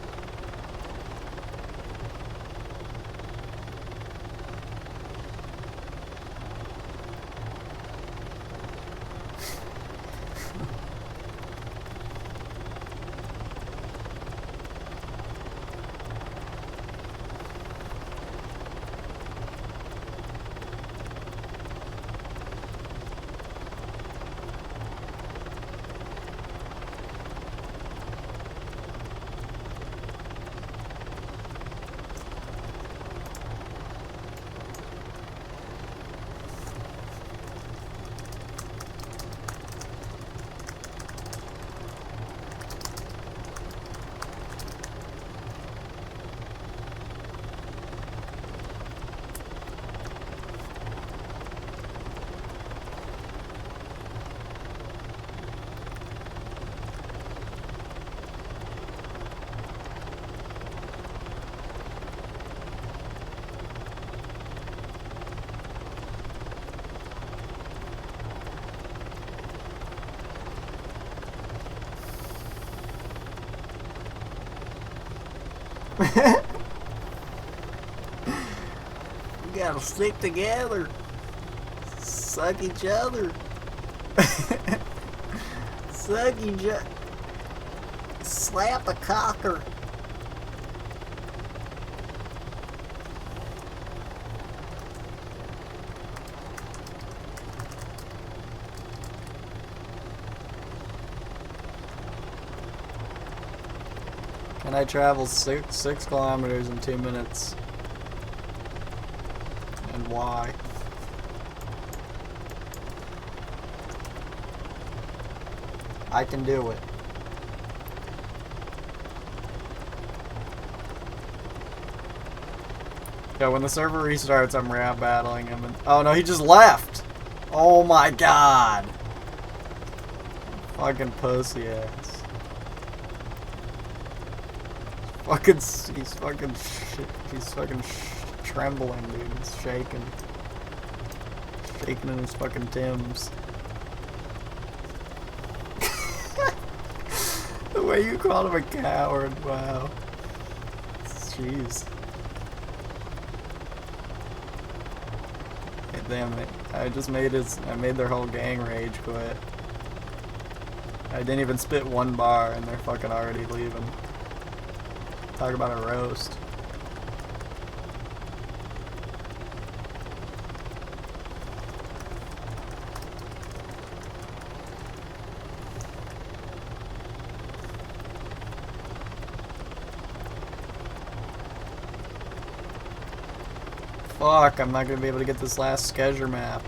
We gotta stick together. Suck each other. Suck each other. Slap a cocker. Can I travel six kilometers in 2 minutes? And why? I can do it. Yeah, when the server restarts, I'm rap battling him. And oh no, he just left! Oh my god! Fucking pussy ass. Fucking, he's fucking shit. He's fucking trembling, dude. He's shaking. Shaking in his fucking Timbs. The way you called him a coward, wow. Jeez. Hey, damn it. I made their whole gang rage quit. I didn't even spit one bar and they're fucking already leaving. Talk about a roast. Fuck, I'm not gonna be able to get this last schedule map.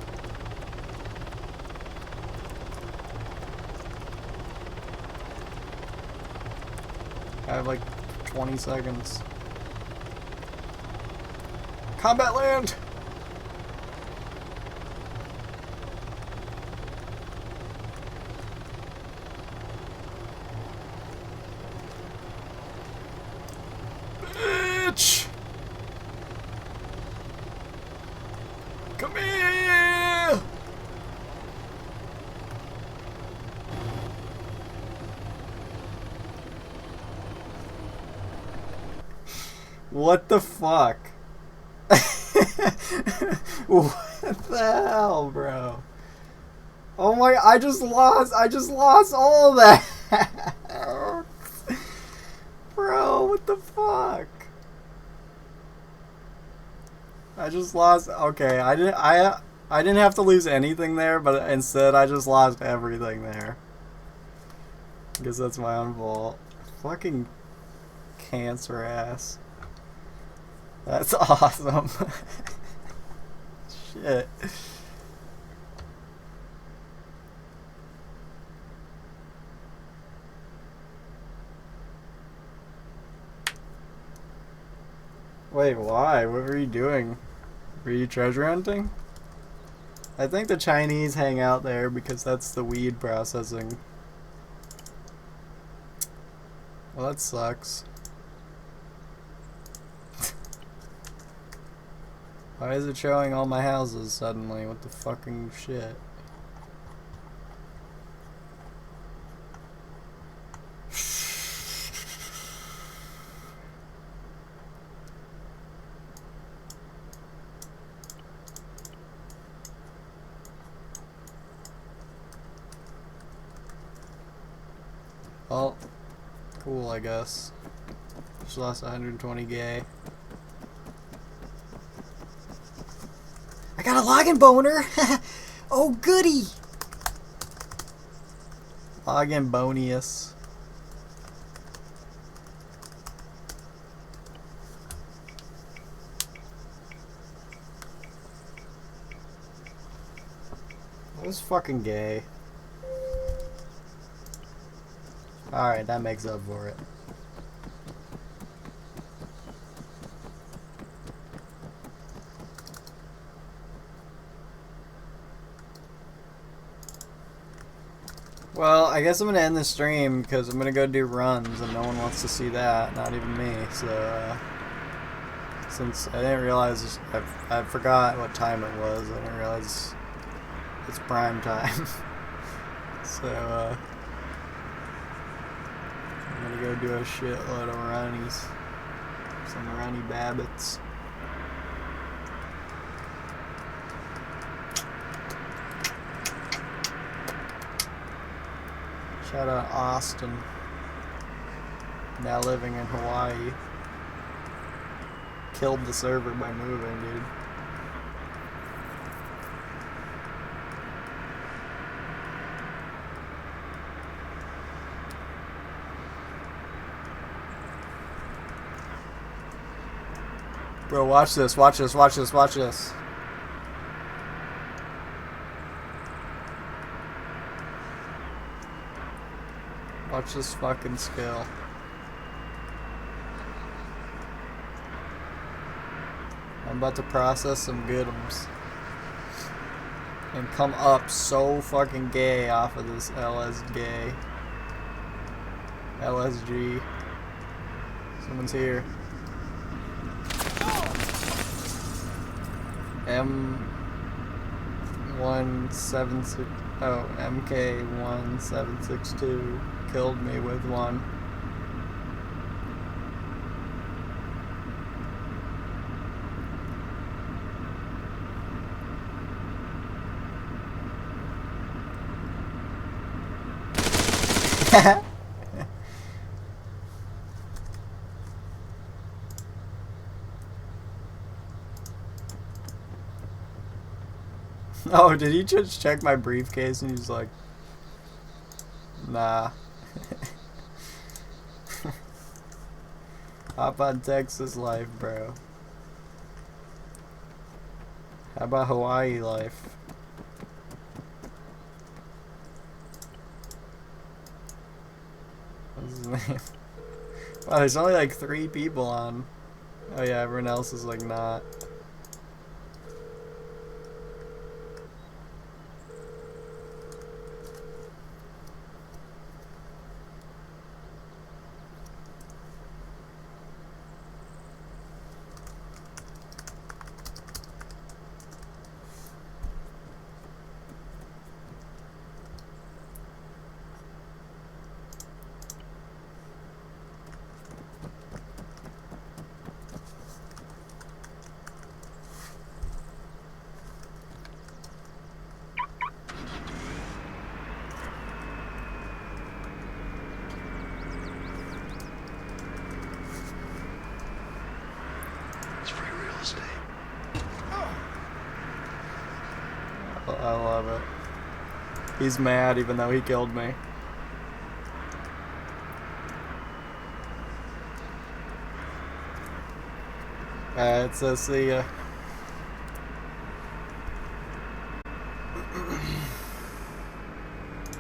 I have like 20 seconds. Combat land! Bitch! Come here! What the fuck? What the hell, bro? Oh my, I just lost all of that. Bro, what the fuck? I just lost, okay, I didn't have to lose anything there, but instead I just lost everything there. I guess that's my own fault. Fucking cancer ass. That's awesome. Shit. Wait, why? What were you doing? Were you treasure hunting? I think the Chinese hang out there because that's the weed processing. Well, that sucks. Why is it showing all my houses suddenly? What the fucking shit? Well, cool, I guess. Just lost 120 gay. I got a login boner! Oh, goody! Login bonius. That was fucking gay. Alright, that makes up for it. Well, I guess I'm gonna end the stream because I'm gonna go do runs and no one wants to see that, not even me. So, since I didn't realize, I forgot what time it was. I didn't realize it's prime time. So, I'm gonna go do a shitload of runnies. Some runny babbits. Shout out Austin. Now living in Hawaii. Killed the server by moving, dude. Bro, watch this, watch this, watch this, watch this. Watch this fucking skill. I'm about to process some goodums. And come up so fucking gay off of this LSG. Someone's here. M176. Oh, MK1762 killed me with one. Oh, did he just check my briefcase and he's like, nah. Hop on Texas life, bro. How about Hawaii life? What's his name? Wow, there's only like 3 people on. Oh yeah, everyone else is like not. I love it. He's mad even though he killed me. Alright, so see ya.